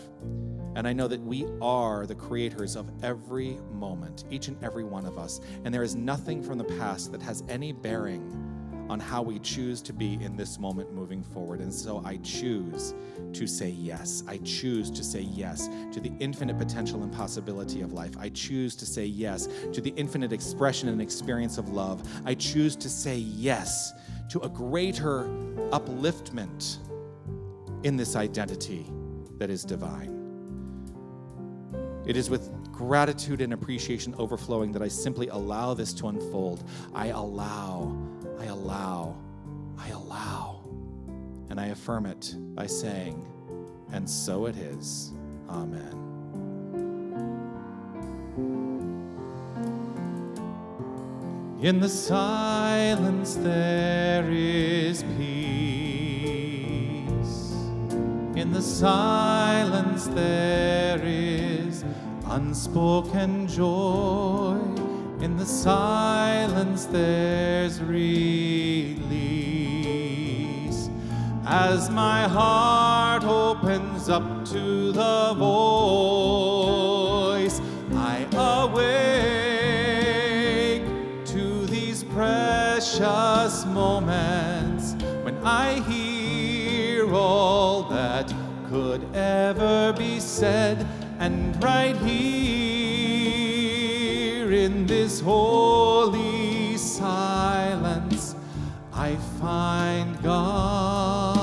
And I know that we are the creators of every moment, each and every one of us. And there is nothing from the past that has any bearing on how we choose to be in this moment moving forward. And so I choose to say yes. I choose to say yes to the infinite potential and possibility of life. I choose to say yes to the infinite expression and experience of love. I choose to say yes to a greater upliftment in this identity that is divine. It is with gratitude and appreciation overflowing that I simply allow this to unfold. I allow, and I affirm it by saying, and so it is. Amen. In the silence there is peace. In the silence there is unspoken joy. In the silence there's release. As my heart opens up to the voice, I awake to these precious moments when I hear all that could ever be said. And right here in this holy silence, I find God.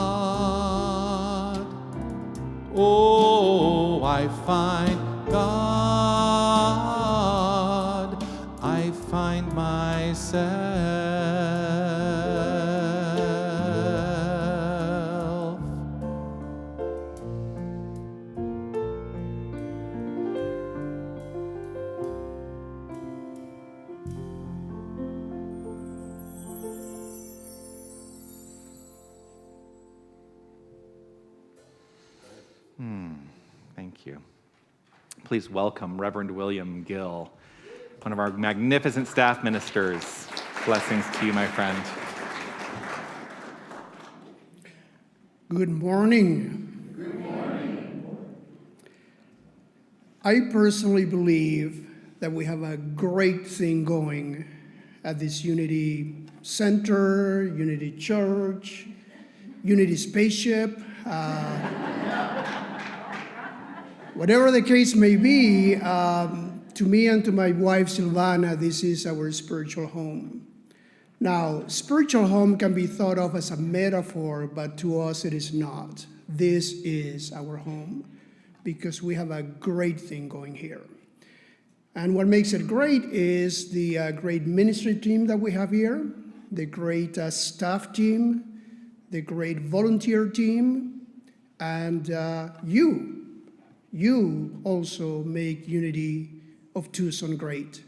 Oh, I find God. I find myself. Thank you. Please welcome Reverend William Gill, one of our magnificent staff ministers. Blessings to you, my friend. Good morning. Good morning. I personally believe that we have a great thing going at this Unity Center, Unity Church, Unity Spaceship. Whatever the case may be, to me and to my wife Silvana, this is our spiritual home. Now, spiritual home can be thought of as a metaphor, but to us it is not. This is our home because we have a great thing going here. And what makes it great is the great ministry team that we have here, the great staff team, the great volunteer team, and you. You also make Unity of Tucson great.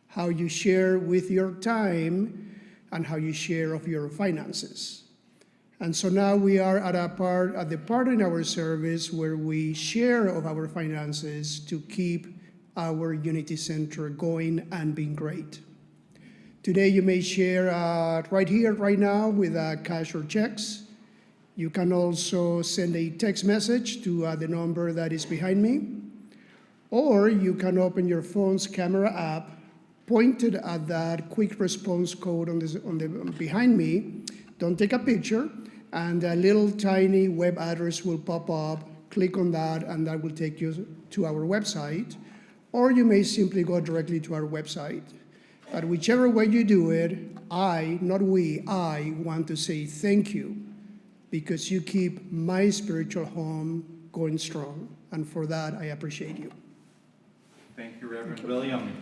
How you share with your time and how you share of your finances. And so now we are at the part in our service where we share of our finances to keep our Unity Center going and being great. Today you may share right here, right now with cash or checks. You can also send a text message to the number that is behind me, or you can open your phone's camera app, pointed at that quick response code on the behind me. Don't take a picture, and a little tiny web address will pop up. Click on that, and that will take you to our website, or you may simply go directly to our website. But whichever way you do it, I want to say thank you, because you keep my spiritual home going strong. And for that, I appreciate you. Thank you, Reverend William.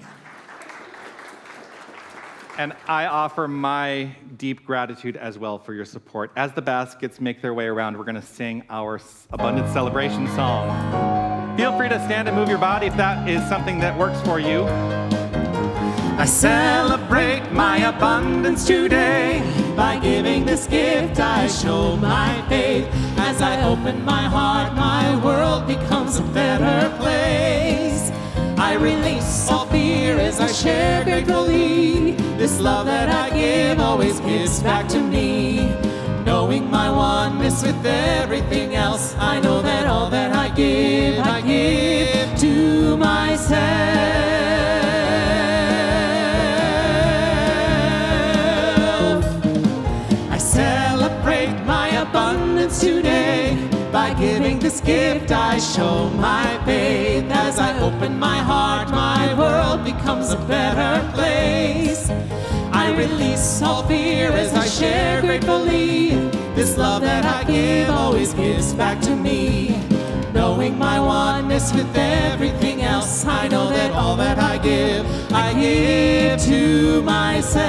And I offer my deep gratitude as well for your support. As the baskets make their way around, we're going to sing our Abundant Celebration song. Feel free to stand and move your body if that is something that works for you. I celebrate my abundance today. By giving this gift, I show my faith. As I open my heart, my world becomes a better place. I release all fear as I share gratefully. This love that I give always gives back to me. Knowing my oneness with everything else, I know that all that I give to myself. Abundance today. By giving this gift, I show my faith. As I open my heart, my world becomes a better place. I release all fear as I share gratefully. This love that I give always gives back to me. Knowing my oneness with everything else, I know that all that I give to myself.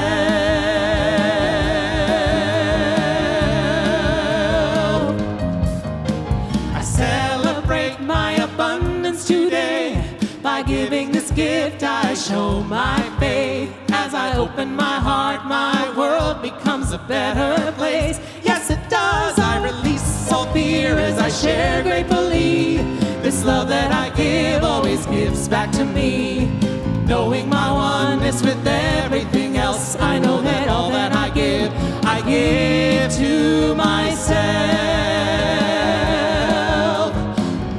I celebrate my abundance today. By giving this gift, I show my faith. As I open my heart, my world becomes a better place. Yes, it does. I release all fear as I share gratefully. This love that I give always gives back to me. Knowing my oneness with everything else, I know that all that I give to myself.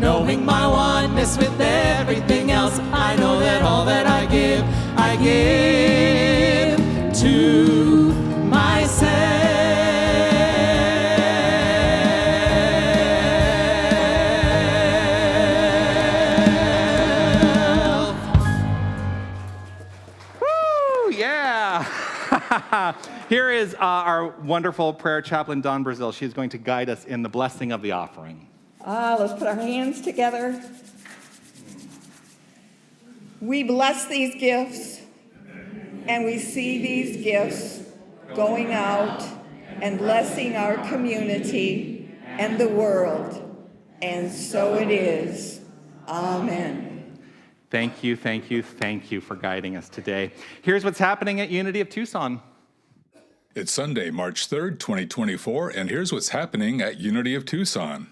Knowing my oneness with everything else, I know that all that I give to myself. Woo, yeah. Here is our wonderful prayer chaplain, Dawn Brazil. She's going to guide us in the blessing of the offering. Let's put our hands together. We bless these gifts, and we see these gifts going out and blessing our community and the world. And so it is. Amen. Thank you, thank you, thank you for guiding us today. Here's what's happening at Unity of Tucson. It's Sunday, March 3rd, 2024, and here's what's happening at Unity of Tucson.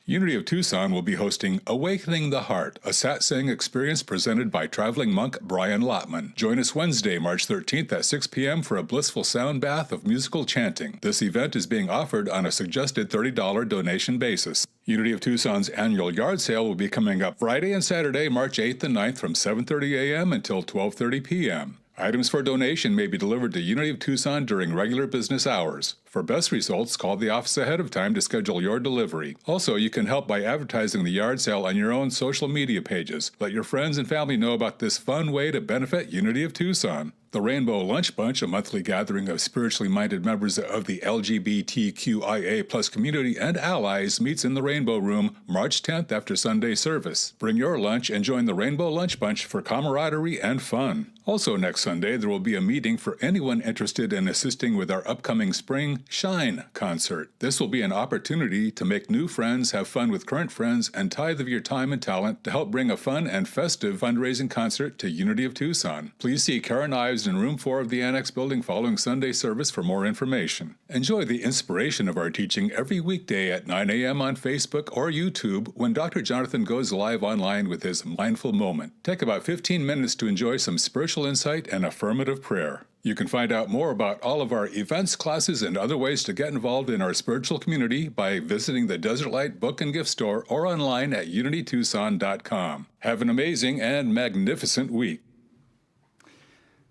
Unity of Tucson will be hosting Awakening the Heart, a satsang experience presented by traveling monk Brian Lotman. Join us Wednesday, March 13th at 6 p.m. for a blissful sound bath of musical chanting. This event is being offered on a suggested $30 donation basis. Unity of Tucson's annual yard sale will be coming up Friday and Saturday, March 8th and 9th from 7:30 a.m. until 12:30 p.m. Items for donation may be delivered to Unity of Tucson during regular business hours. For best results, call the office ahead of time to schedule your delivery. Also, you can help by advertising the yard sale on your own social media pages. Let your friends and family know about this fun way to benefit Unity of Tucson. The Rainbow Lunch Bunch, a monthly gathering of spiritually minded members of the LGBTQIA+ community and allies, meets in the Rainbow Room March 10th after Sunday service. Bring your lunch and join the Rainbow Lunch Bunch for camaraderie and fun. Also next Sunday, there will be a meeting for anyone interested in assisting with our upcoming Spring Shine concert. This will be an opportunity to make new friends, have fun with current friends, and tithe of your time and talent to help bring a fun and festive fundraising concert to Unity of Tucson. Please see Karen Ives in room 4 of the Annex building following Sunday service for more information. Enjoy the inspiration of our teaching every weekday at 9 a.m. on Facebook or YouTube when Dr. Jonathan goes live online with his Mindful Moment. Take about 15 minutes to enjoy some spiritual insight and affirmative prayer. You can find out more about all of our events, classes, and other ways to get involved in our spiritual community by visiting the Desert Light Book and Gift Store or online at unitytucson.com. Have an amazing and magnificent week.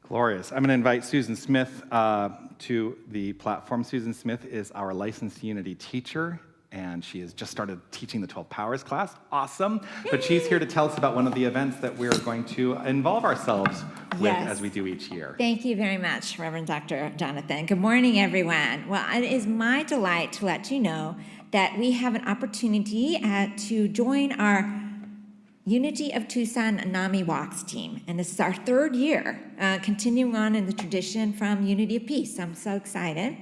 Glorious. I'm going to invite Susan Smith to the platform. Susan Smith is our licensed Unity teacher, and she has just started teaching the 12 Powers class. Awesome. But she's here to tell us about one of the events that we're going to involve ourselves with as we do each year. Thank you very much, Reverend Dr. Jonathan. Good morning, everyone. Well, it is my delight to let you know that we have an opportunity to join our Unity of Tucson NAMI Walks team. And this is our third year, continuing on in the tradition from Unity of Peace. I'm so excited.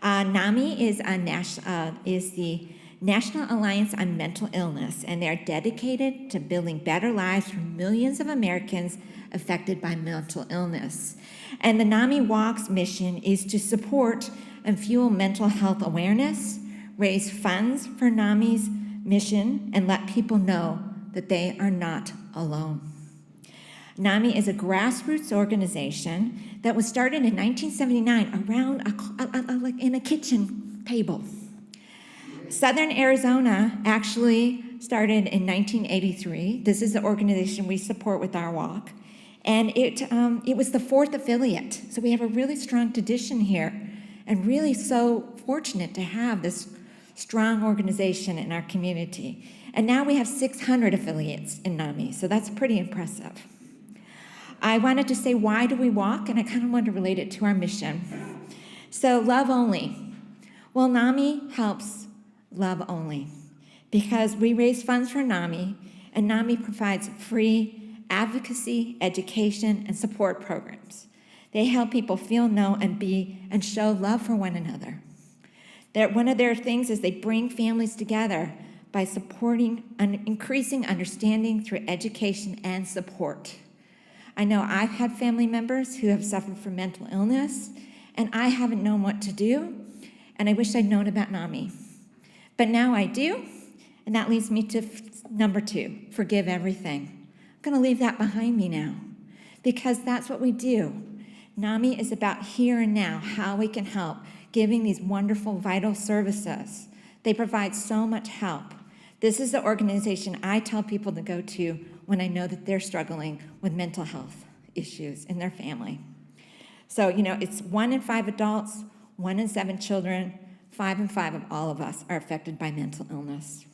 NAMI is the National Alliance on Mental Illness, and they're dedicated to building better lives for millions of Americans affected by mental illness. And the NAMI Walks mission is to support and fuel mental health awareness, raise funds for NAMI's mission, and let people know that they are not alone. NAMI is a grassroots organization that was started in 1979 around like in a kitchen table. Southern Arizona actually started in 1983. This is the organization we support with our walk. And it was the fourth affiliate. So we have a really strong tradition here and really so fortunate to have this strong organization in our community. And now we have 600 affiliates in NAMI, so that's pretty impressive. I wanted to say, why do we walk? And I kind of wanted to relate it to our mission. So love only. Well, NAMI helps Love Only because we raise funds for NAMI, and NAMI provides free advocacy, education, and support programs. They help people feel, know, and be, and show love for one another. One of their things is they bring families together by supporting and increasing understanding through education and support. I know I've had family members who have suffered from mental illness, and I haven't known what to do, and I wish I'd known about NAMI. But now I do, and that leads me to number 2, forgive everything. I'm gonna leave that behind me now, because that's what we do. NAMI is about here and now, how we can help, giving these wonderful, vital services. They provide so much help. This is the organization I tell people to go to when I know that they're struggling with mental health issues in their family. So, it's 1 in 5 adults, 1 in 7 children, 5 in 5 of all of us are affected by mental illness.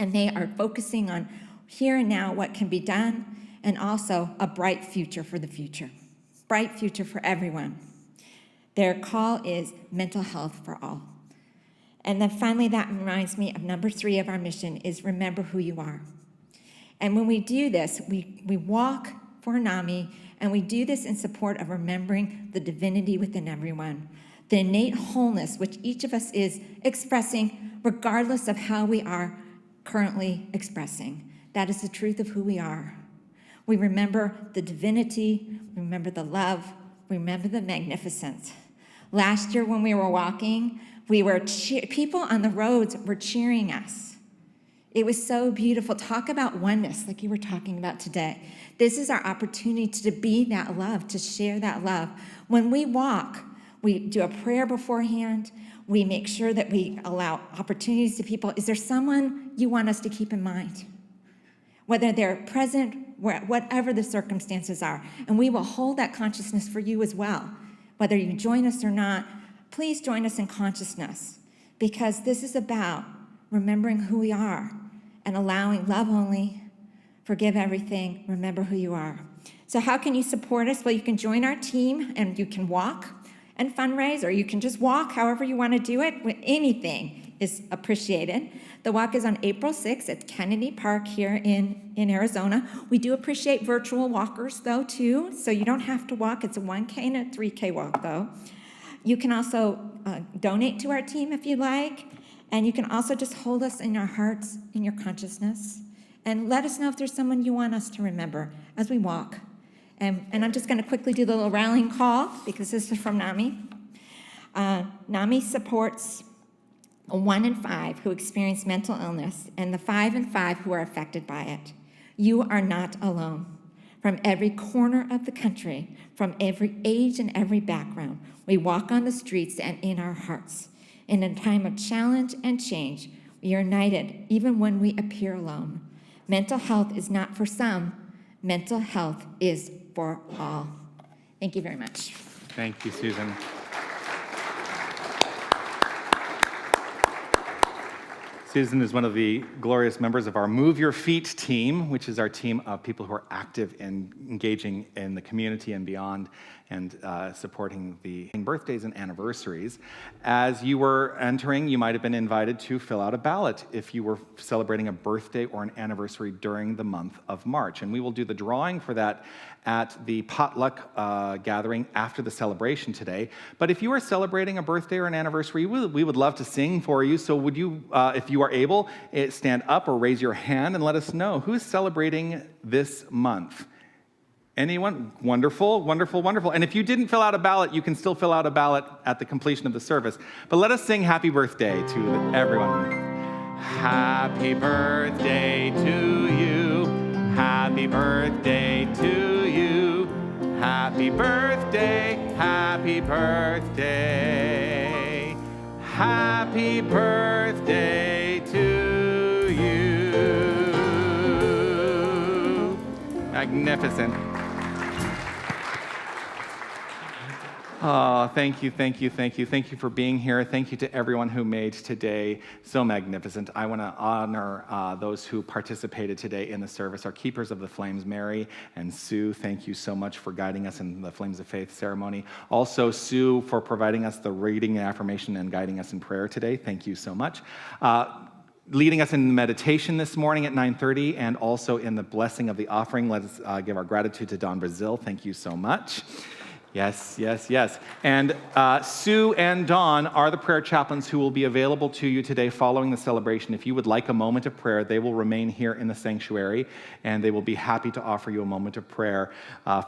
And they are focusing on here and now what can be done, and also a bright future for the future. Bright future for everyone. Their call is mental health for all. And then finally, that reminds me of number 3 of our mission is remember who you are. And when we do this, we walk for NAMI, and we do this in support of remembering the divinity within everyone, the innate wholeness which each of us is expressing regardless of how we are currently expressing. That is the truth of who we are. We remember the divinity, we remember the love, we remember the magnificence. Last year when we were walking, people on the roads were cheering us. It was so beautiful. Talk about oneness, like you were talking about today. This is our opportunity to be that love, to share that love. When we walk, we do a prayer beforehand. We make sure that we allow opportunities to people. Is there someone you want us to keep in mind? Whether they're present, whatever the circumstances are. And we will hold that consciousness for you as well. Whether you join us or not, please join us in consciousness, because this is about remembering who we are and allowing love only, forgive everything, remember who you are. So how can you support us? Well, you can join our team and you can walk and fundraise, or you can just walk however you want to do it. Anything is appreciated. The walk is on April 6th at Kennedy Park here in Arizona. We do appreciate virtual walkers, though, too, so you don't have to walk. It's a 1K and a 3K walk, though. You can also donate to our team if you like, and you can also just hold us in your hearts, in your consciousness, and let us know if there's someone you want us to remember as we walk. And I'm just going to quickly do the little rallying call, because this is from NAMI. NAMI supports 1 in 5 who experience mental illness, and the 5 in 5 who are affected by it. You are not alone. From every corner of the country, from every age and every background, we walk on the streets and in our hearts. In a time of challenge and change, we are united even when we appear alone. Mental health is not for some. Mental health is for all. Thank you very much. Thank you, Susan. Susan is one of the glorious members of our Move Your Feet team, which is our team of people who are active in engaging in the community and beyond, and supporting the birthdays and anniversaries. As you were entering, you might have been invited to fill out a ballot if you were celebrating a birthday or an anniversary during the month of March. And we will do the drawing for that at the potluck gathering after the celebration today. But if you are celebrating a birthday or an anniversary, we would love to sing for you. So would you, if you are able, stand up or raise your hand and let us know who's celebrating this month. Anyone? Wonderful, wonderful, wonderful. And if you didn't fill out a ballot, you can still fill out a ballot at the completion of the service. But let us sing happy birthday to everyone. Happy birthday to you. Happy birthday to you. Happy birthday, happy birthday. Happy birthday to you. Magnificent. Oh, thank you, thank you, thank you. Thank you for being here. Thank you to everyone who made today so magnificent. I want to honor those who participated today in the service. Our keepers of the flames, Mary and Sue, thank you so much for guiding us in the Flames of Faith ceremony. Also, Sue, for providing us the reading and affirmation and guiding us in prayer today. Thank you so much. Leading us in meditation this morning at 9:30 and also in the blessing of the offering. Let us give our gratitude to Don Brazil. Thank you so much. Yes, yes, yes. And Sue and Dawn are the prayer chaplains who will be available to you today following the celebration. If you would like a moment of prayer, they will remain here in the sanctuary, and they will be happy to offer you a moment of prayer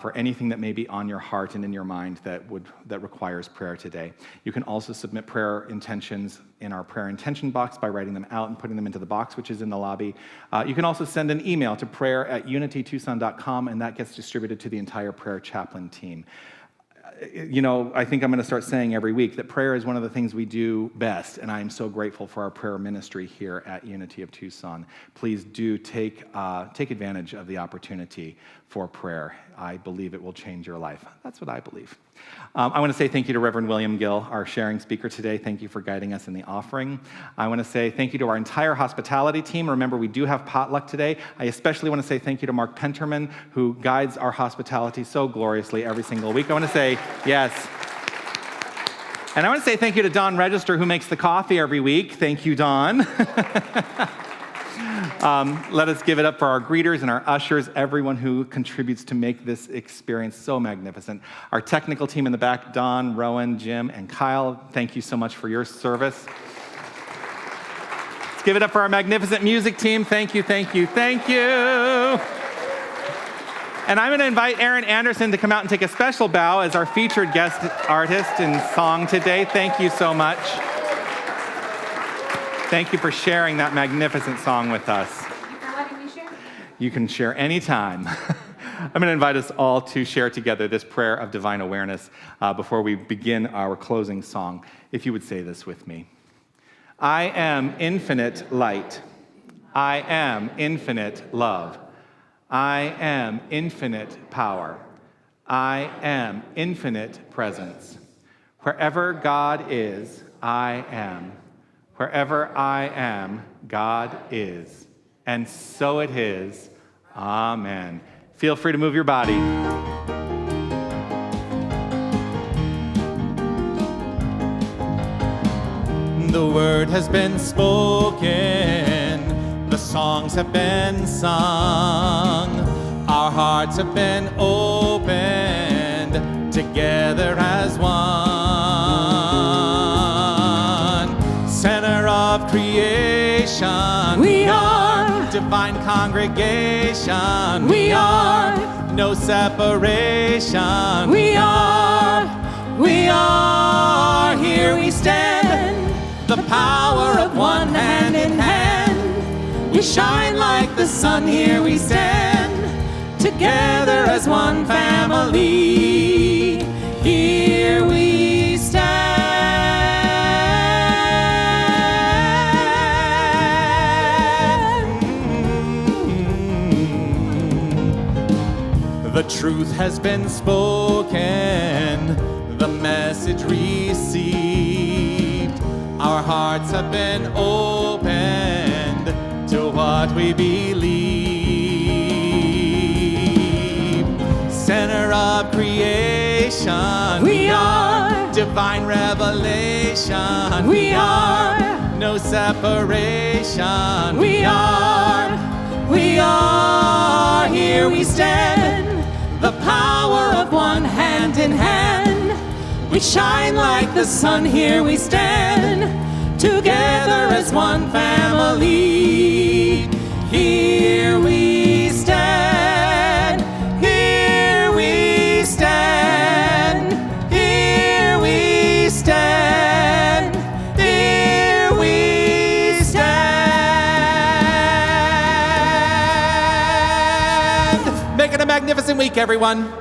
for anything that may be on your heart and in your mind that requires prayer today. You can also submit prayer intentions in our prayer intention box by writing them out and putting them into the box, which is in the lobby. You can also send an email to prayer@unitytucson.com, and that gets distributed to the entire prayer chaplain team. You know, I think I'm going to start saying every week that prayer is one of the things we do best, and I am so grateful for our prayer ministry here at Unity of Tucson. Please do take advantage of the opportunity for prayer. I believe it will change your life. That's what I believe. I want to say thank you to Reverend William Gill, our sharing speaker today. Thank you for guiding us in the offering. I want to say thank you to our entire hospitality team. Remember, we do have potluck today. I especially want to say thank you to Mark Penterman, who guides our hospitality so gloriously every single week. I want to say yes. And I want to say thank you to Don Register, who makes the coffee every week. Thank you, Don. Let us give it up for our greeters and our ushers, everyone who contributes to make this experience so magnificent. Our technical team in the back, Don, Rowan, Jim, and Kyle, thank you so much for your service. Let's give it up for our magnificent music team. Thank you, thank you, thank you. And I'm going to invite Aaron Anderson to come out and take a special bow as our featured guest artist in song today. Thank you so much. Thank you for sharing that magnificent song with us. Thank you for letting me share. You can share anytime. I'm going to invite us all to share together this prayer of divine awareness before we begin our closing song. If you would say this with me. I am infinite light. I am infinite love. I am infinite power. I am infinite presence. Wherever God is, I am. Wherever I am, God is. And so it is. Amen. Feel free to move your body. The word has been spoken, the songs have been sung, our hearts have been opened, together as one. Center of creation, We are. divine congregation, We are. no separation, We are. here we stand, the power of one hand in hand. We shine like the sun, here we stand, together as one family. Here we stand. The truth has been spoken, the message received. Our hearts have been opened to what we believe. Center of creation, We are. divine revelation, We are. no separation, We are. here we stand, the power of one hand in hand. We shine like the sun, here we stand, together as one family. Here we stand, here we stand, here we stand, here we stand. Make it a magnificent week, everyone.